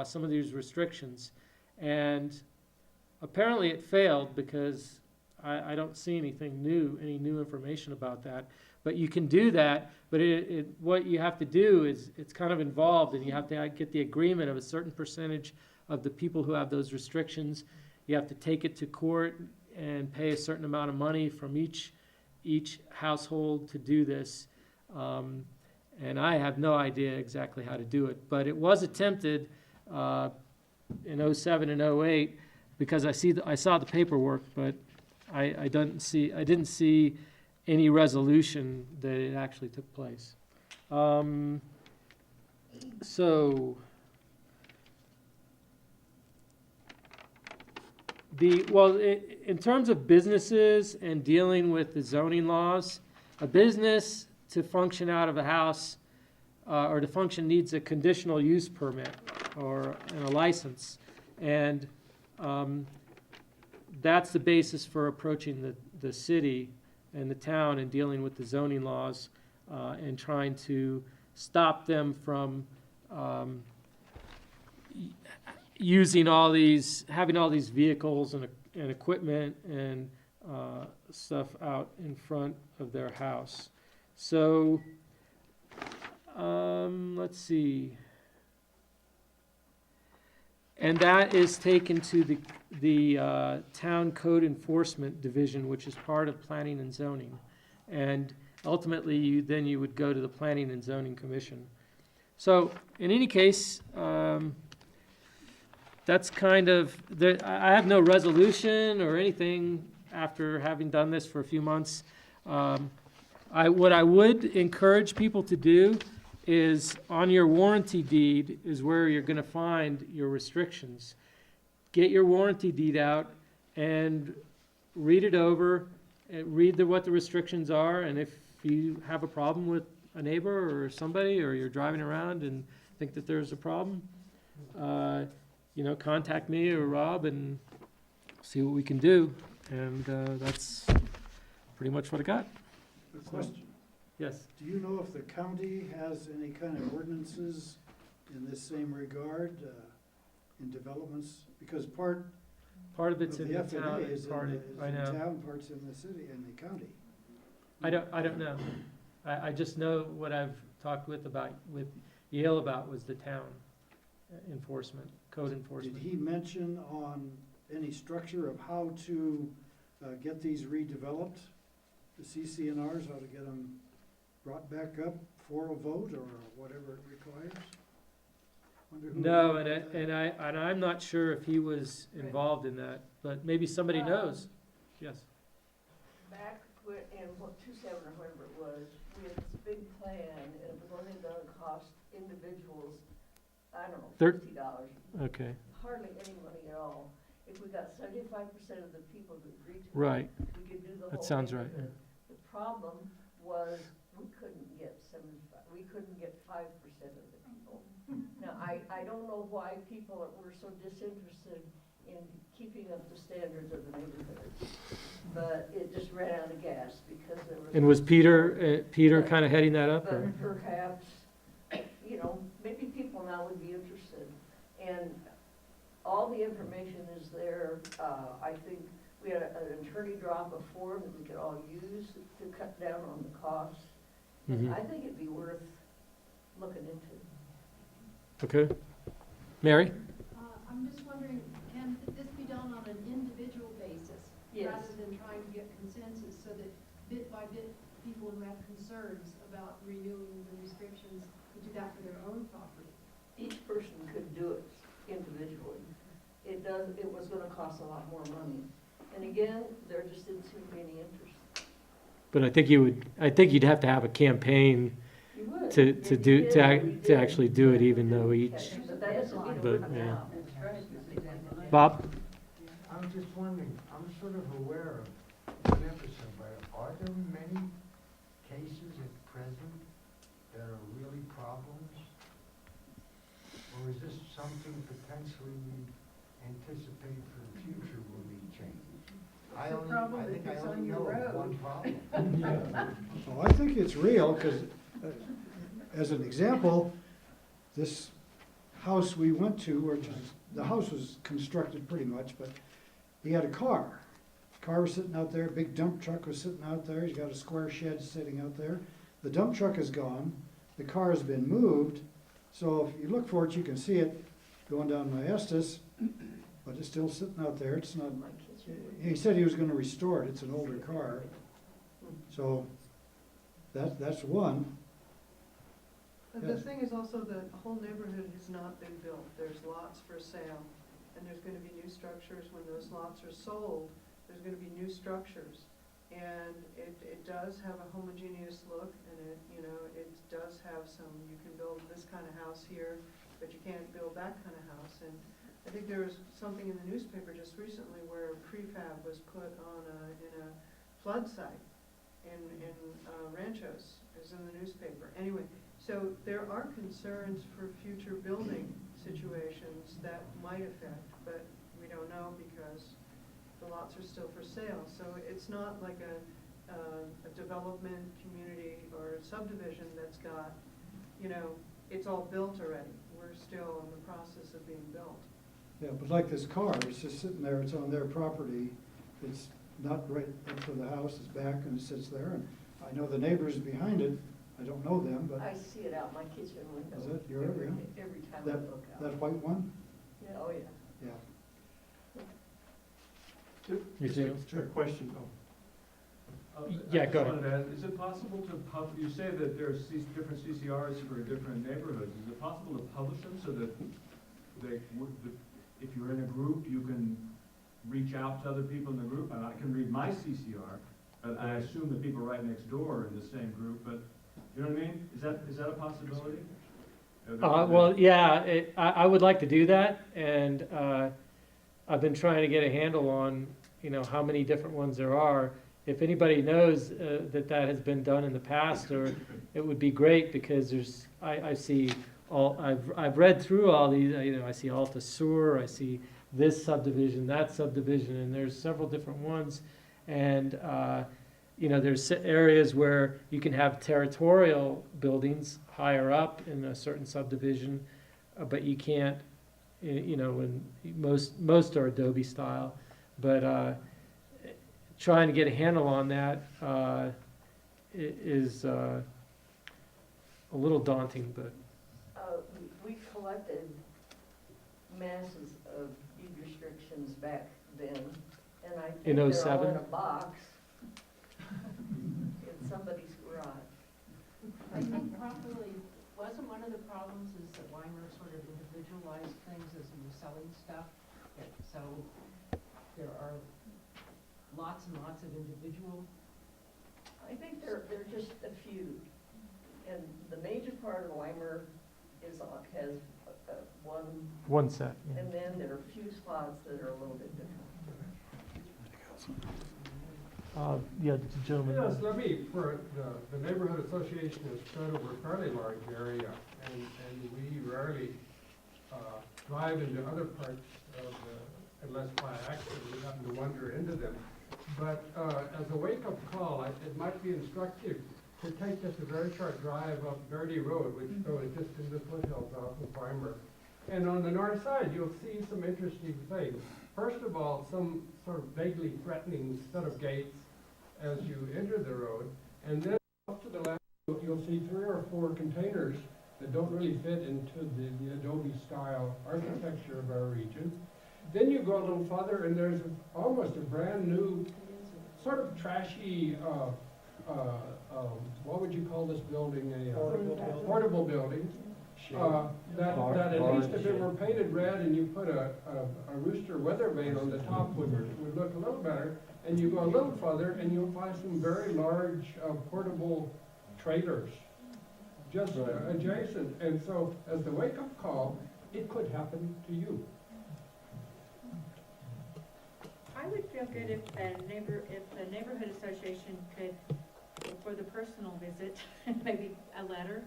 some of these restrictions. And apparently it failed because I don't see anything new, any new information about that. But you can do that, but what you have to do is, it's kind of involved, and you have to get the agreement of a certain percentage of the people who have those restrictions. You have to take it to court and pay a certain amount of money from each household to do this. And I have no idea exactly how to do it, but it was attempted in 07 and 08 because I saw the paperwork, but I didn't see any resolution that it actually took place. In terms of businesses and dealing with the zoning laws, a business to function out of a house or to function needs a conditional use permit and a license. And that's the basis for approaching the city and the town and dealing with the zoning laws and trying to stop them from having all these vehicles and equipment and stuff out in front of their house. So, let's see. And that is taken to the Town Code Enforcement Division, which is part of Planning and Zoning. And ultimately, you would go to the Planning and Zoning Commission. So, in any case, that's kind of, I have no resolution or anything after having done this for a few months. What I would encourage people to do is on your warranty deed is where you're going to find your restrictions. Get your warranty deed out and read it over, and read what the restrictions are, and if you have a problem with a neighbor or somebody, or you're driving around and think that there's a problem, contact me or Rob and see what we can do. And that's pretty much what I got. A question. Yes. Do you know if the county has any kind of ordinances in this same regard, in developments? Because part of it's of in the the FAA town, is part in I the know. town, parts in the city, in the county. I don't know. I just know what I've talked with Yale about was the town enforcement, code enforcement. Did he mention on any structure of how to get these redeveloped, the CCNRs, how to get them brought back up for a vote or whatever it requires? No, and I'm not sure if he was involved in that, but maybe somebody knows. Yes. Back in 2007 or whatever it was, we had this big plan, and it was only going to cost individuals, I don't know, $50. Okay. Hardly any money at all. If we got 75% of the people to agree to Right. it, we could do the whole That sounds thing. right. Yeah. The problem was we couldn't get 5% of the people. Now, I don't know why people were so disinterested in keeping up the standards of the neighborhood, but it just ran out of gas because there was. And was Peter kind of heading that up? Or? But perhaps, maybe people now would be interested. And all the information is there. I think we had an attorney drop a form that we could all use to cut down on the cost. Mm-hmm. I think it'd be worth looking into. Okay. Mary? I'm just wondering, can this be done on an individual basis? Yes. Rather than trying to get consensus, so that bit by bit, people who have concerns about renewing the restrictions could do that for their own property? Each person could do it individually. It was gonna cost a lot more money. And again, there just didn't seem to be any interest. But I think you'd have to have a campaign You would. to actually do it, even though each. But that doesn't mean it But, wouldn't yeah. now. Bob? I'm just wondering, I'm sort of aware of Jefferson, but are there many cases at present that are really problems? Or is this something potentially we anticipate for the future will be changed? I think I only know of one problem Oh, I think it's real, because, as an example, this house we went to, the house was constructed pretty much, but he had a car. Car was sitting out there, a big dump truck was sitting out there, he's got a square shed sitting out there. The dump truck is gone, the car has been moved, so if you look for it, you can see it going down Maestas, but it's still sitting out there, it's not, he said he was gonna restore it, it's an older car. So, that's one. But the Yes. thing is also the whole neighborhood has not been built. There's lots for sale, and there's gonna be new structures. When those lots are sold, there's gonna be new structures. And it does have a homogeneous look, and it does have some, you can build this kind of house here, but you can't build that kind of house. And I think there was something in the newspaper just recently where prefab was put on in a flood site in Ranchos, is in the newspaper. Anyway, so there are concerns for future building situations that might affect, but we don't know because the lots are still for sale. So it's not like a development community or subdivision that's got, it's all built already. We're still in the process of being built. Yeah, but like this car, it's just sitting there, it's on their property, it's not right up to the house, it's back and it sits there, and I know the neighbors behind it, I don't know them, but. I see it out my kitchen window. Is it your every, area? every time I That, look out. that white one? Yeah, oh, yeah. Yeah. You too? A question, Yeah, I go just ahead. wanted to ask, is it possible to you say that there's different CCRs for different neighborhoods, is it possible to publish them so that if you're in a group, you can reach out to other people in the group? And I can read my CCR, but I assume the people right next door are in the same group, but, you know what I mean? Is that a possibility? Well, yeah, I would like to do that, and I've been trying to get a handle on, how many different ones there are. If anybody knows that has been done in the past, or it would be great, because I see I've read through all these, I see Alta Sur, I see this subdivision, that subdivision, and there's several different ones, and there's areas where you can have territorial buildings higher up in a certain subdivision, but you can't, when most are Adobe style, but trying to get a handle on that is a little daunting, but. We collected masses of deed restrictions back then, and I think In they're all 07? in a box in somebody's garage. I think probably, wasn't one of the problems is that Weimer sort of individualized things as he was selling stuff? So there are lots and lots of individual. I think they're just a few, and the major part of Weimer has One set. Yeah. and then there are a few spots that are a little bit different. Yeah, gentlemen. Yes, the neighborhood association is spread over a fairly large area, and we rarely drive into other parts of unless by accident we happen to wander into them. But as a wake-up call, it might be instructive to take just a very short drive up Verde Road, which goes just in the foothills off of Weimer. And on the north side, you'll see some interesting things. First of all, some sort of vaguely threatening set of gates as you enter the road. And then off to the left, you'll see 3 or 4 containers that don't really fit into the Adobe style architecture of our region. Then you go a little further and there's almost a brand new, sort of trashy, what would you call this building? A portable building. That at least if it were painted red and you put a rooster weather vane on the top would look a little better. And you go a little further and you'll find some very large portable trailers just adjacent. And so as the wake-up call, it could happen to you. I would feel good if the neighborhood association could, for the personal visit, maybe a letter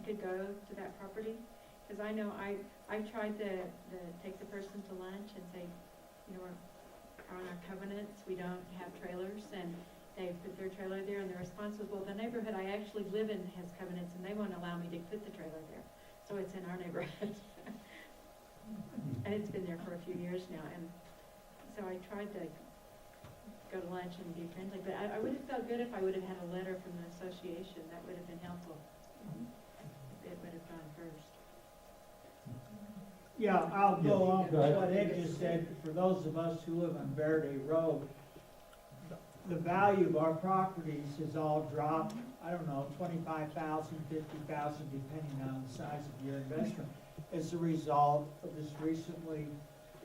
could go to that property. Because I know I've tried to take the person to lunch and say, we're on our covenants, we don't have trailers, and they put their trailer there, and the response was, well, the neighborhood I actually live in has covenants, and they won't allow me to put the trailer there. So it's in our neighborhood. And it's been there for a few years now, and so I tried to go to lunch and be friendly, but I would have felt good if I would have had a letter from the association. That would have been helpful. It would have gone first. Yeah, I'll go on Go with ahead. what Ed just said. For those of us who live on Verde Road, the value of our properties has all dropped, I don't know, 25,000, 50,000, depending on the size of your investment, as a result of this recently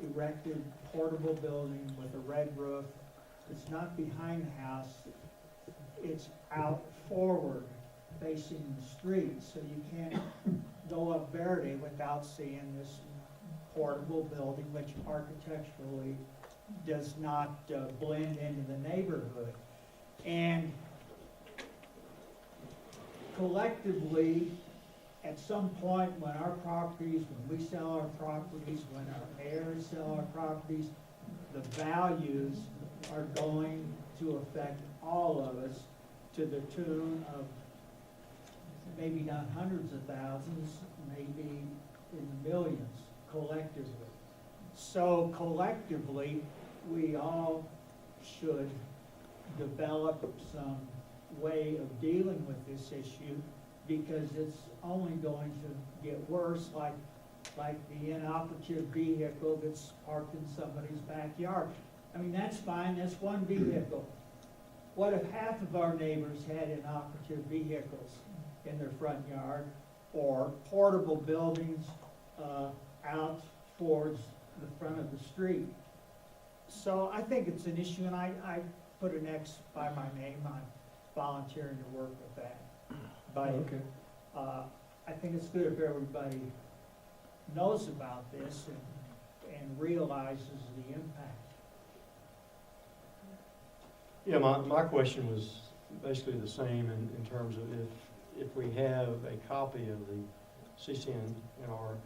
erected portable building with a red roof. It's not behind the house, it's out forward facing the street, so you can't go up Verde without seeing this portable building, which architecturally does not blend into the neighborhood. And collectively, at some point when our properties, when we sell our properties, when our heirs sell our properties, the values are going to affect all of us to the tune of maybe not hundreds of thousands, maybe in the millions collectively. So collectively, we all should develop some way of dealing with this issue, because it's only going to get worse, like the inoperative vehicle that's parked in somebody's backyard. I mean, that's fine, that's one vehicle. What if half of our neighbors had inoperative vehicles in their front yard, or portable buildings out towards the front of the street? So I think it's an issue, and I put an X by my name on volunteering to work with that. But Okay. I think it's good if everybody knows about this and realizes the impact. Yeah, my question was basically the same in terms of if we have a copy of the CCN in our,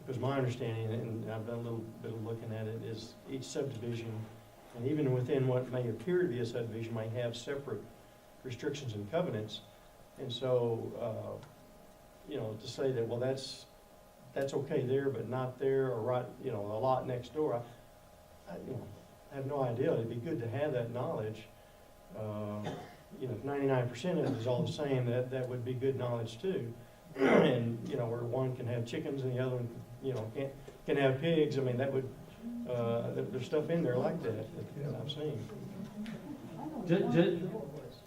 because my understanding, and I've done a little bit of looking at it, is each subdivision, and even within what may appear to be a subdivision, may have separate restrictions and covenants. And so, to say that, well, that's okay there, but not there, or right, a lot next door, I have no idea. It'd be good to have that knowledge. If 99% of it is all the same, that would be good knowledge too. And, where one can have chickens and the other one, can have pigs. I mean, that would, there's stuff in there like that I've seen.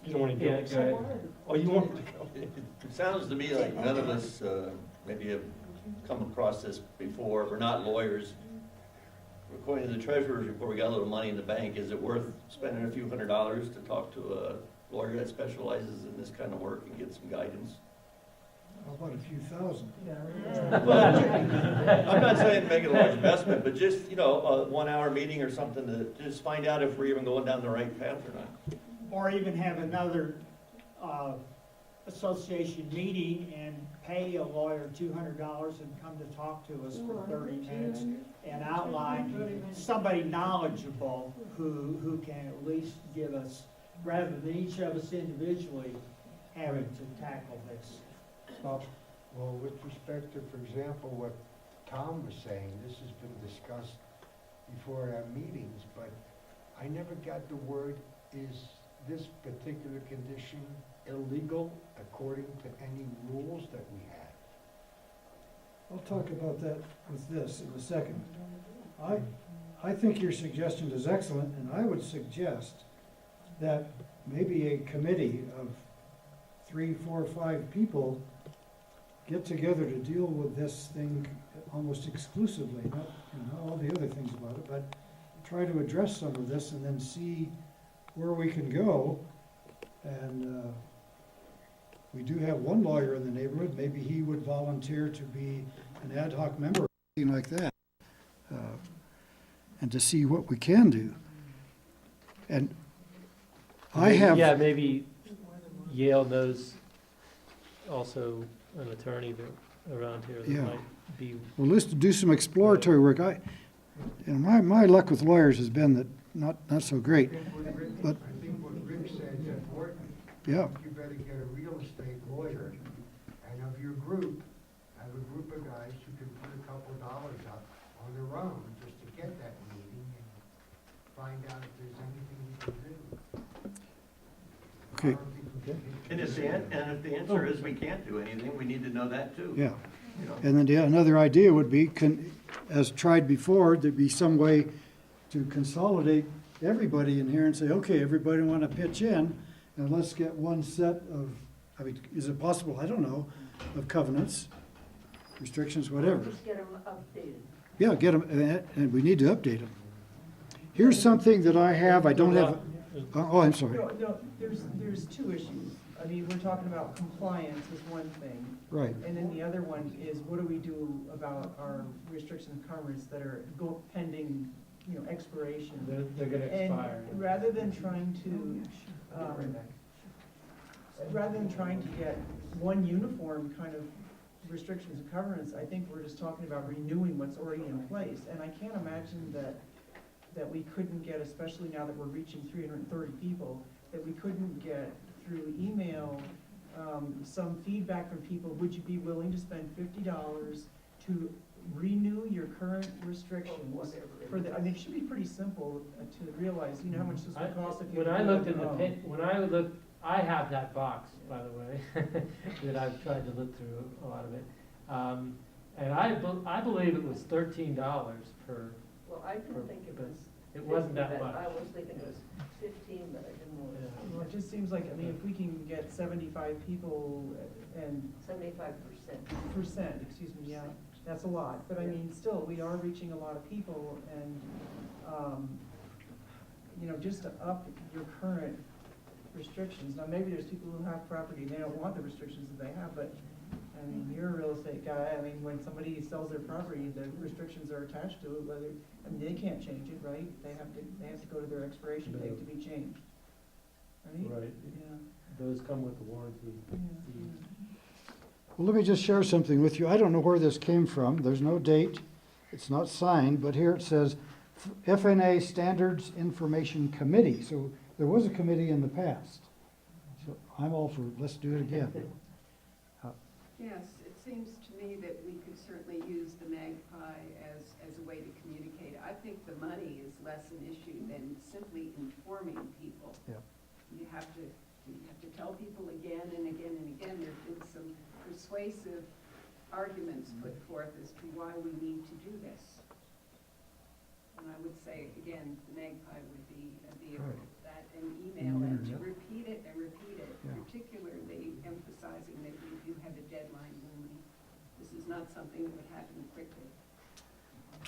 You don't want to go? Yeah, go ahead. Oh, you want to go? It sounds to me like none of us maybe have come across this before. We're not lawyers. According to the treasurer's report, we got a little money in the bank. Is it worth spending a few $100s to talk to a lawyer that specializes in this kind of work and get some guidance? How about a few thousand? Well, I'm not saying make it a large investment, but just, a 1 hour meeting or something to just find out if we're even going down the right path or not. Or even have another association meeting and pay a lawyer $200 and come to talk to us for 30 minutes and outline somebody knowledgeable who can at least give us, rather than each of us individually having to tackle this. Well, with respect to, for example, what Tom was saying, this has been discussed before at our meetings, but I never got the word, is this particular condition illegal according to any rules that we have? I'll talk about that with this in a second. I think your suggestion is excellent, and I would suggest that maybe a committee of 3, 4, 5 people get together to deal with this thing almost exclusively, not all the other things about it, but try to address some of this and then see where we can go. And we do have one lawyer in the neighborhood. Maybe he would volunteer to be an ad hoc member, something like that, and to see what we can do. And I have... Yeah, maybe Yale knows also an attorney around here that Yeah. might be. Well, let's do some exploratory work. My luck with lawyers has been that not so great. But I think what Rick said Yeah. You better get a real estate lawyer, and of your group, have a group of guys who can put a couple dollars up on their own just to get that meeting and find out if there's anything we can do. Okay. I don't think we can- And if the answer is we can't do anything, we need to know that too. Yeah. You know? And then another idea would be, as tried before, there'd be some way to consolidate everybody in here and say, okay, everybody want to pitch in, and let's get one set of, I mean, is it possible, I don't know, of covenants, restrictions, whatever. Just get them updated. Yeah, get them, and we need to update them. Here's something that I have, I don't have, oh, I'm sorry. No, there's two issues. I mean, we're talking about compliance is one thing. Right. And then the other one is, what do we do about our restrictions and covenants that are pending, expiration? They're gonna expire. And rather than trying to get one uniform kind of restrictions and covenants, I think we're just talking about renewing what's already in place. And I can't imagine that we couldn't get, especially now that we're reaching 330 people, that we couldn't get through email some feedback from people. Would you be willing to spend $50 to renew your current restrictions? It should be pretty simple to realize, how much this would cost if you. When I looked in I have that box, by the way, that I've tried to look through a lot of it. And I believe it was $13 per. Well, I didn't think it was. It wasn't that 50, much. I was thinking it was 15, but I didn't know. Well, it just seems like, if we can get 75 people and 75%. Excuse me, yeah, that's a lot. But still, we are reaching a lot of people and, just to up your current restrictions. Now, maybe there's people who have property, they don't want the restrictions that they have, but, you're a real estate guy. When somebody sells their property, the restrictions are attached to it, they can't change it, right? They have to go to their expiration date to be changed. Right. Yeah. Those come with the warranty. Well, let me just share something with you. I don't know where this came from. There's no date. It's not signed, but here it says FNA Standards Information Committee. So there was a committee in the past. So I'm all for, let's do it again. Yes, it seems to me that we could certainly use the Magpie as a way to communicate. I think the money is less an issue than simply informing people. Yeah. You have to tell people again and again and again. There have been some persuasive arguments put forth as to why we need to do this. And I would say, again, the Magpie would be a vehicle for that, and email and to repeat it, Yeah. particularly emphasizing that we do have a deadline looming. This is not something that would happen quickly.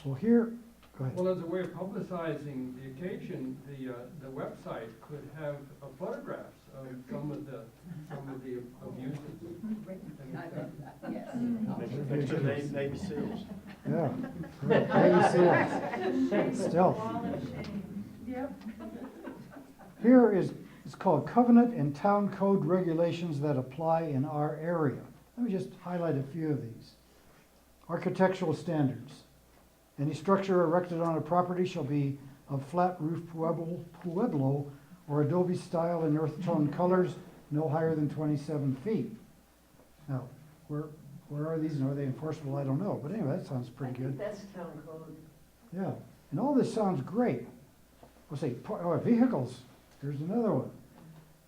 Well, here, go ahead. Well, as a way of publicizing the occasion, the website could have photographs of some of the abuses. Yes. Picture of Navy SEALs. Yeah. Maybe stealth. Yep. Here it's called Covenant and Town Code Regulations that apply in our area. Let me just highlight a few of these. Architectural standards. Any structure erected on a property shall be of flat roof pueblo or adobe style in earth tone colors, no higher than 27 feet. Now, where are these and are they enforceable? I don't know. But anyway, that sounds pretty good. That's town code. Yeah, and all this sounds great. We'll say, vehicles, here's another one.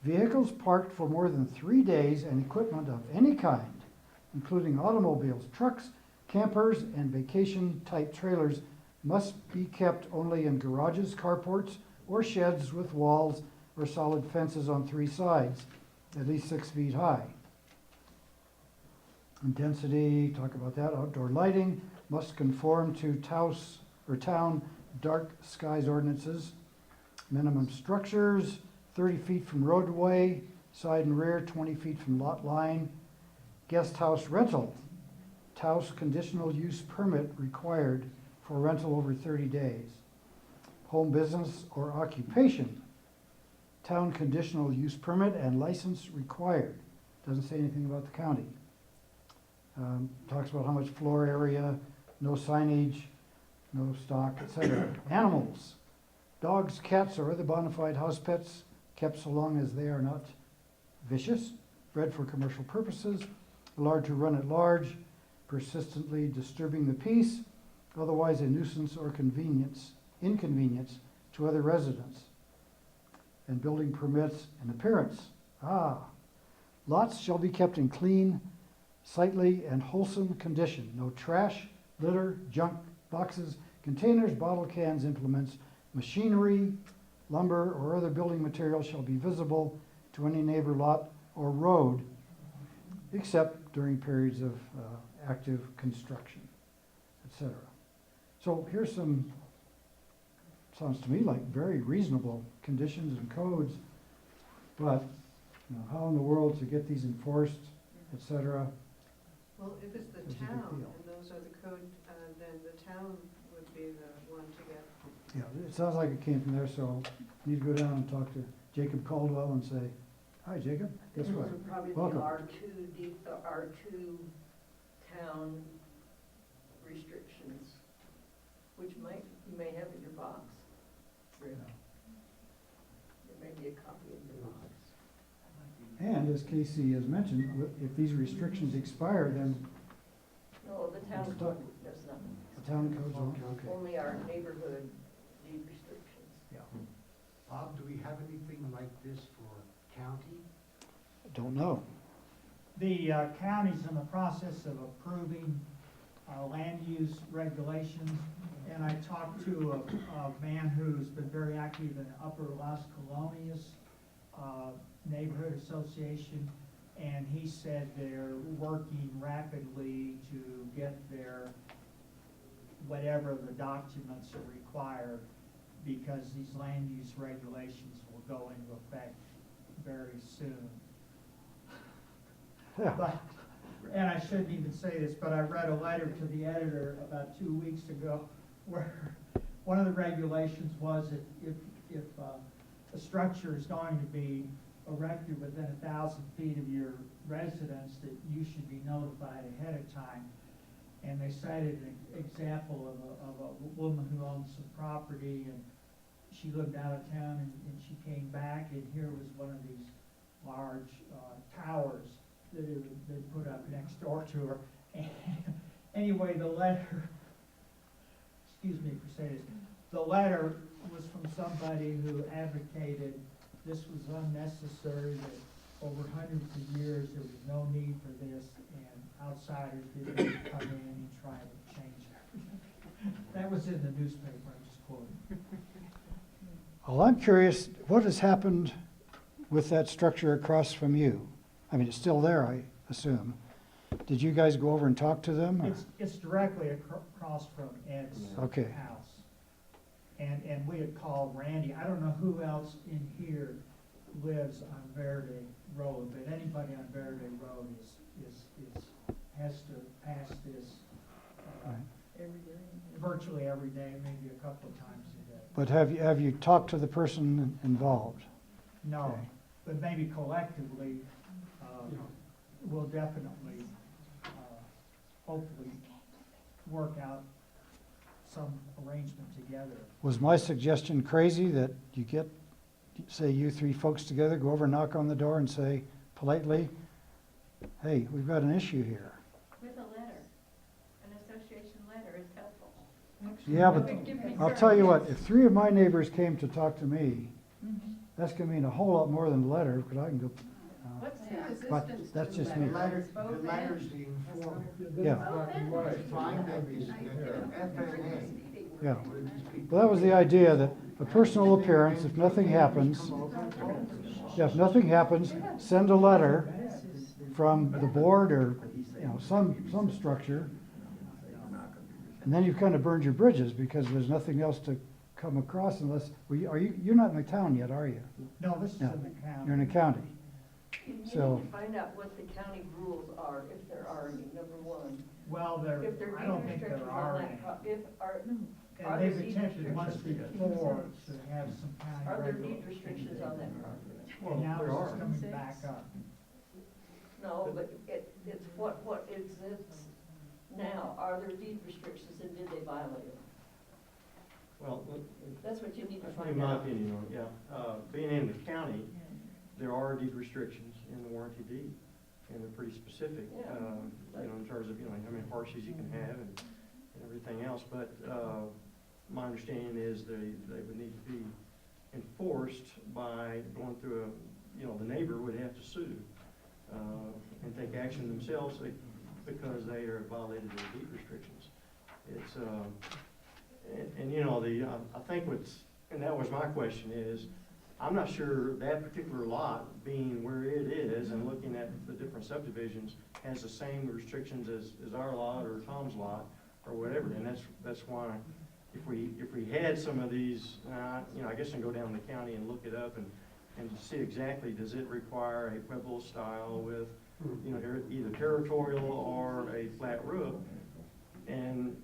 Vehicles parked for more than 3 days and equipment of any kind, including automobiles, trucks, campers, and vacation-type trailers, must be kept only in garages, carports, or sheds with walls or solid fences on 3 sides, at least 6 feet high. Intensity, talk about that. Outdoor lighting must conform to Taos or town dark skies ordinances. Minimum structures, 30 feet from roadway, side and rear, 20 feet from lot line. Guest house rental, Taos conditional use permit required for rental over 30 days. Home business or occupation, town conditional use permit and license required. Doesn't say anything about the county. Talks about how much floor area, no signage, no stock, etc. Animals, dogs, cats, or other bona fide house pets kept so long as they are not vicious, bred for commercial purposes, allowed to run at large, persistently disturbing the peace, otherwise a nuisance or inconvenience to other residents. And building permits and appearance. Lots shall be kept in clean, sightly, and wholesome condition. No trash, litter, junk, boxes, containers, bottle cans, implements, machinery, lumber, or other building materials shall be visible to any neighbor lot or road, except during periods of active construction, etc. So here's some, sounds to me like very reasonable conditions and codes, but how in the world to get these enforced, etc. Well, if it's the It's a big town, deal. and those are the code, then the town would be the one to get. Yeah, it sounds like it came from there, so I need to go down and talk to Jacob Caldwell and say, hi, Jacob, guess what? Those would probably be Welcome. R2 town restrictions, which you may have in your box. Rick. There may be a copy in your box. And as Casey has mentioned, if these restrictions expire, then No, the town Let's code talk. does nothing. the town codes won't, okay. Only our neighborhood deed restrictions. Yeah. Bob, do we have anything like this for county? Don't know. The county's in the process of approving land use regulations, and I talked to a man who's been very active in Upper Las Colonias Neighborhood Association, and he said they're working rapidly to get their, whatever the documents are required, because these land use regulations will go into effect very soon. Yeah. But, and I shouldn't even say this, but I read a letter to the editor about 2 weeks ago where one of the regulations was that if a structure is going to be erected within 1,000 feet of your residence, that you should be notified ahead of time. And they cited an example of a woman who owned some property, and she lived out of town, and she came back, and here was one of these large towers that had been put up next door to her. And anyway, the letter, excuse me for saying this, the letter was from somebody who advocated this was unnecessary, that over hundreds of years there was no need for this, and outsiders didn't need to come in and try to change everything. That was in the newspaper, I'm just quoting. Well, I'm curious, what has happened with that structure across from you? I mean, it's still there, I assume. Did you guys go over and talk to them? Or? It's directly across from Ed's Okay. house. And we had called Randy. I don't know who else in here lives on Verde Road, but anybody on Verde Road has to pass this virtually every day, maybe a couple of times a day. But have you talked to the person involved? No, Okay. but maybe collectively, we'll definitely, hopefully, work out some arrangement together. Was my suggestion crazy that you get, say, you three folks together, go over, knock on the door and say politely, hey, we've got an issue here? With a letter, an association letter is helpful. Yeah, but I'll tell you what, if three of my neighbors came to talk to me, that's gonna mean a whole lot more than a letter, because I can go, What's the but resistance that's to just the me. letters? The letter's the informant. Yeah. Find them is FNA. Yeah. Well, that was the idea, that a personal appearance, if nothing happens, send a letter from the board or, some structure. And then you've kind of burned your bridges, because there's nothing else to come across unless, you're not in the town yet, are you? No, this is No, in the county. you're in the county. You need So- to find out what the county rules are, if there are any, number one. Well, If there I don't think there restrictions are on any. that, are And there they've deed attempted once restrictions? before to have some county Are there regulations. deed restrictions on that property? And now there it's are. coming back up. No, but it's what exists now. Are there deed restrictions and did they violate them? Well, That's what you need to that's find my out. opinion on it, yeah. Being in the county, there are deed restrictions in the warranty deed, and they're pretty specific, in terms of, how many harshes you can have and everything else. But my understanding is they would need to be enforced by going through the neighbor would have to sue and take action themselves because they are violated their deed restrictions. It's I think and that was my question is, I'm not sure that particular lot being where it is and looking at the different subdivisions has the same restrictions as our lot or Tom's lot or whatever. And that's why if we had some of these, I guess I can go down the county and look it up and see exactly, does it require a Pueblo style with, either territorial or a flat roof? And,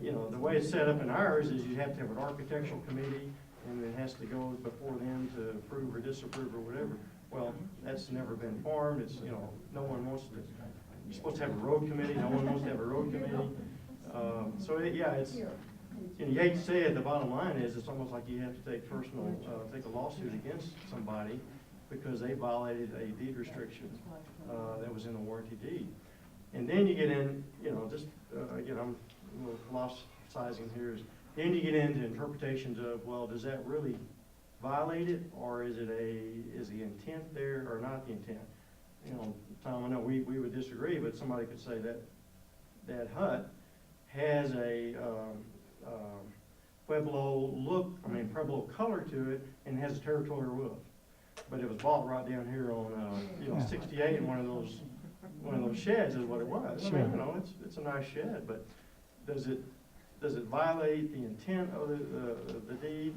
the way it's set up in ours is you have to have an architectural committee and it has to go before them to approve or disapprove or whatever. Well, that's never been formed. It's, no one wants to, you're supposed to have a road committee. No one wants to have a road committee. It's, you hate to say it, the bottom line is it's almost like you have to take take a lawsuit against somebody because they violated a deed restriction that was in the warranty deed. And then you get in, again, I'm a little philosophizing here, then you get into interpretations of, well, does that really violate it, or is the intent there or not the intent? Tom, I know we would disagree, but somebody could say that hut has a Pueblo color to it and has a territorial roof. But it was bought right down here on 68 in one of those sheds is what it was. Sure. I mean, it's a nice shed, but does it violate the intent of the deed?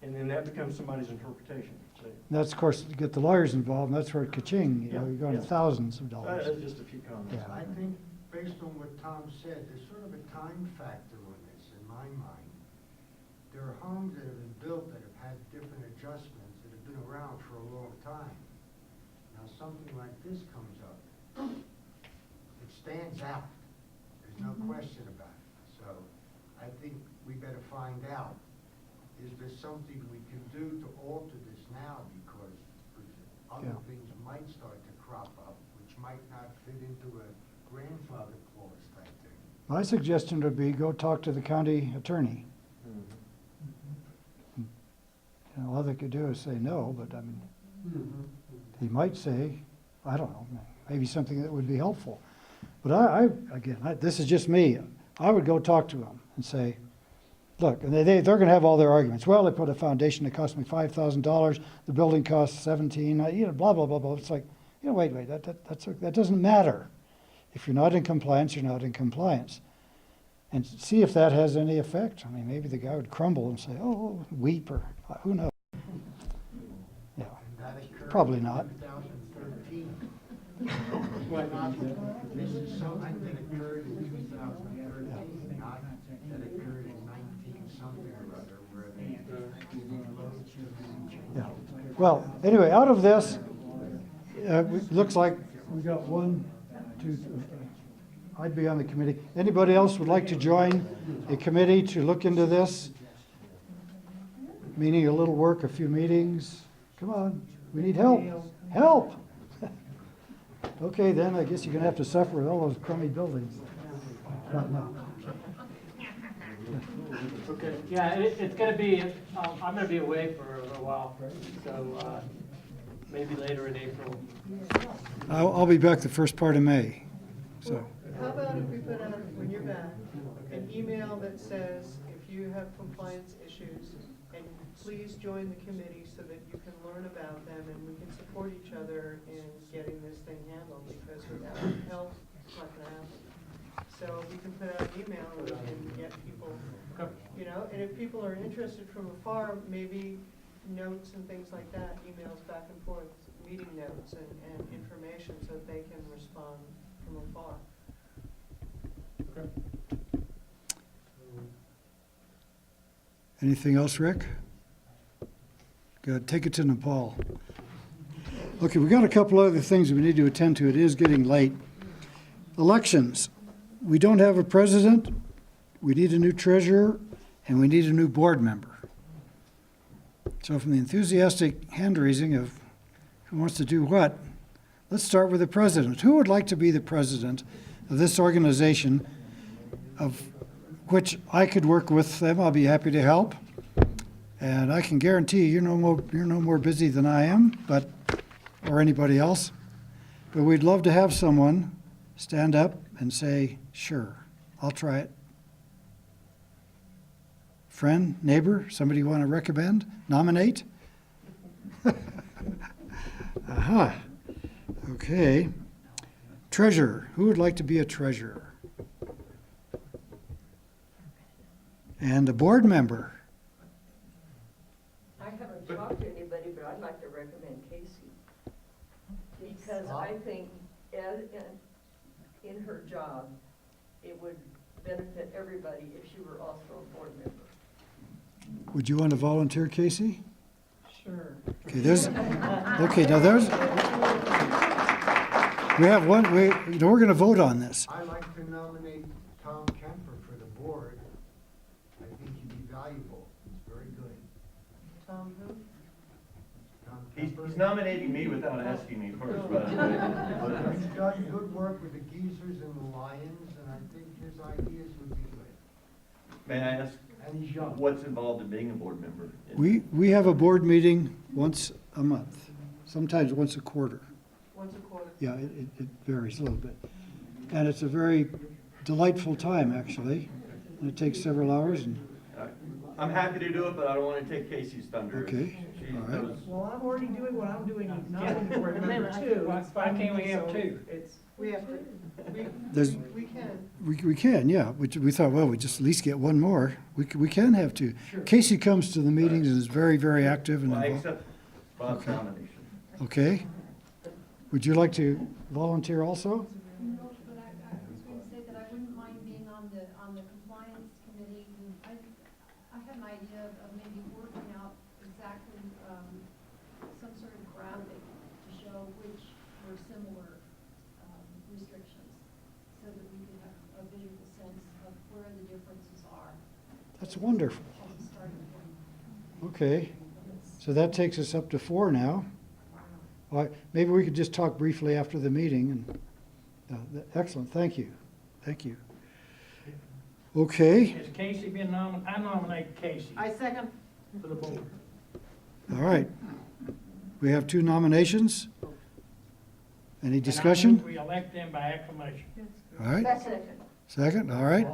And then that becomes somebody's interpretation. So, That's, of course, you get the lawyers involved, and that's where ka-ching, you're going to thousands of dollars. that's just a few comments. Yeah. I think, based on what Tom said, there's sort of a time factor on this, in my mind. There are homes that have been built that have had different adjustments that have been around for a long time. Now, something like this comes up. It stands out. There's no question about it. So I think we better find out, is there something we can do to alter this now, because other things might start to crop up, which might not fit into a grandfather clause type thing. My suggestion would be go talk to the county attorney. All they could do is say no, but I mean, he might say, I don't know, maybe something that would be helpful. But this is just me. I would go talk to them and say, look, and they're going to have all their arguments. Well, they put a foundation that cost me $5,000. The building costs $17,000. Blah blah blah blah. It's like, wait, that doesn't matter. If you're not in compliance, you're not in compliance. And see if that has any effect. I mean, maybe the guy would crumble and say, oh, weep, or who knows. Yeah, probably not. 2013. This is something that occurred in 2013, not that occurred in 19-something or other, where they Yeah. Well, anyway, out of this, looks like we got 1, 2, 3. I'd be on the committee. Anybody else would like to join a committee to look into this? Meaning a little work, a few meetings. Come on, we need help. Help! Okay, then I guess you're gonna have to suffer with all those crummy buildings. No. Okay, yeah, it's gonna be, I'm gonna be away for a little while, so maybe later in April. I'll be back the first part of May, so. How about if we put out, when you're back, an email that says, if you have compliance issues, and please join the committee so that you can learn about them and we can support each other in getting this thing handled, because without help, it's not gonna happen. So we can put out an email and we can get people, and if people are interested from afar, maybe notes and things like that, emails back and forth, meeting notes and information so that they can respond from afar. Okay. Anything else, Rick? Good, take it to Nepal. Okay, we got a couple other things we need to attend to. It is getting late. Elections. We don't have a president, we need a new treasurer, and we need a new board member. So from the enthusiastic hand raising of Who wants to do what? Let's start with the president. Who would like to be the president of this organization, of which I could work with them? I'll be happy to help. And I can guarantee you're no more busy than I am, or anybody else. But we'd love to have someone stand up and say, sure, I'll try it. Friend, neighbor, somebody you want to recommend, nominate? Aha. Okay. Treasurer. Who would like to be a treasurer? And a board member. I haven't talked to anybody, but I'd like to recommend Casey. Because I think in her job, it would benefit everybody if she were also a board member. Would you want to volunteer, Casey? Sure. Okay, we have one, we're going to vote on this. I'd like to nominate Tom Kemper for the board. I think he'd be valuable. He's very good. Tom who? Tom He's Kemper. nominating me without asking me first, by the way. He's done good work with the geezers and the lions, and I think his ideas would be good. May I ask, And he's young. what's involved in being a board member? We have a board meeting once a month, sometimes once a quarter. Once a quarter. Yeah, it varies a little bit. And it's a very delightful time, actually. And it takes several hours. And I'm happy to do it, but I don't want to take Casey's thunder. Okay, She all right. knows. Well, I'm already doing what I'm doing, not on the board member too. Why can't we have two? We have to, There's, we can. we can, yeah. We thought, well, we just at least get one more. We can have two. Casey comes to the meetings and is very, very active and Well, I involved. accept Bob's nomination. Okay. Would you like to volunteer also? No, but I was going to say that I wouldn't mind being on the compliance committee. And I have an idea of maybe working out exactly some sort of graphic to show which were similar restrictions, so that we could have a visual sense of where the differences are That's wonderful. as a starting point. Okay. So that takes us up to 4 now. Well, maybe we could just talk briefly after the meeting. And excellent. Thank you. Thank you. Okay. Has Casey been nominated? I nominate Casey I second. for the board. All right. We have 2 nominations. Any discussion? We elect them by acclamation. All right. That's it. Second. All right.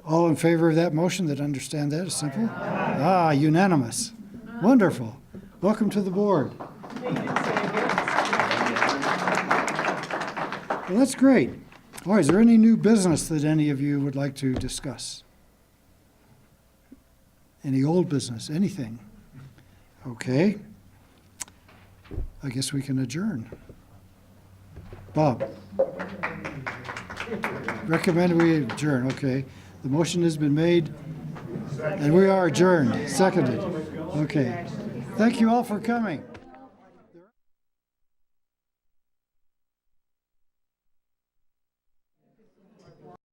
All in favor of that motion that understand that is simple? Ah, unanimous. Wonderful. Welcome to the board. Well, that's great. All right, is there any new business that any of you would like to discuss? Any old business, anything? Okay. I guess we can adjourn. Bob? Recommend we adjourn, okay. The motion has been made, and we are adjourned, seconded. Okay. Thank you all for coming.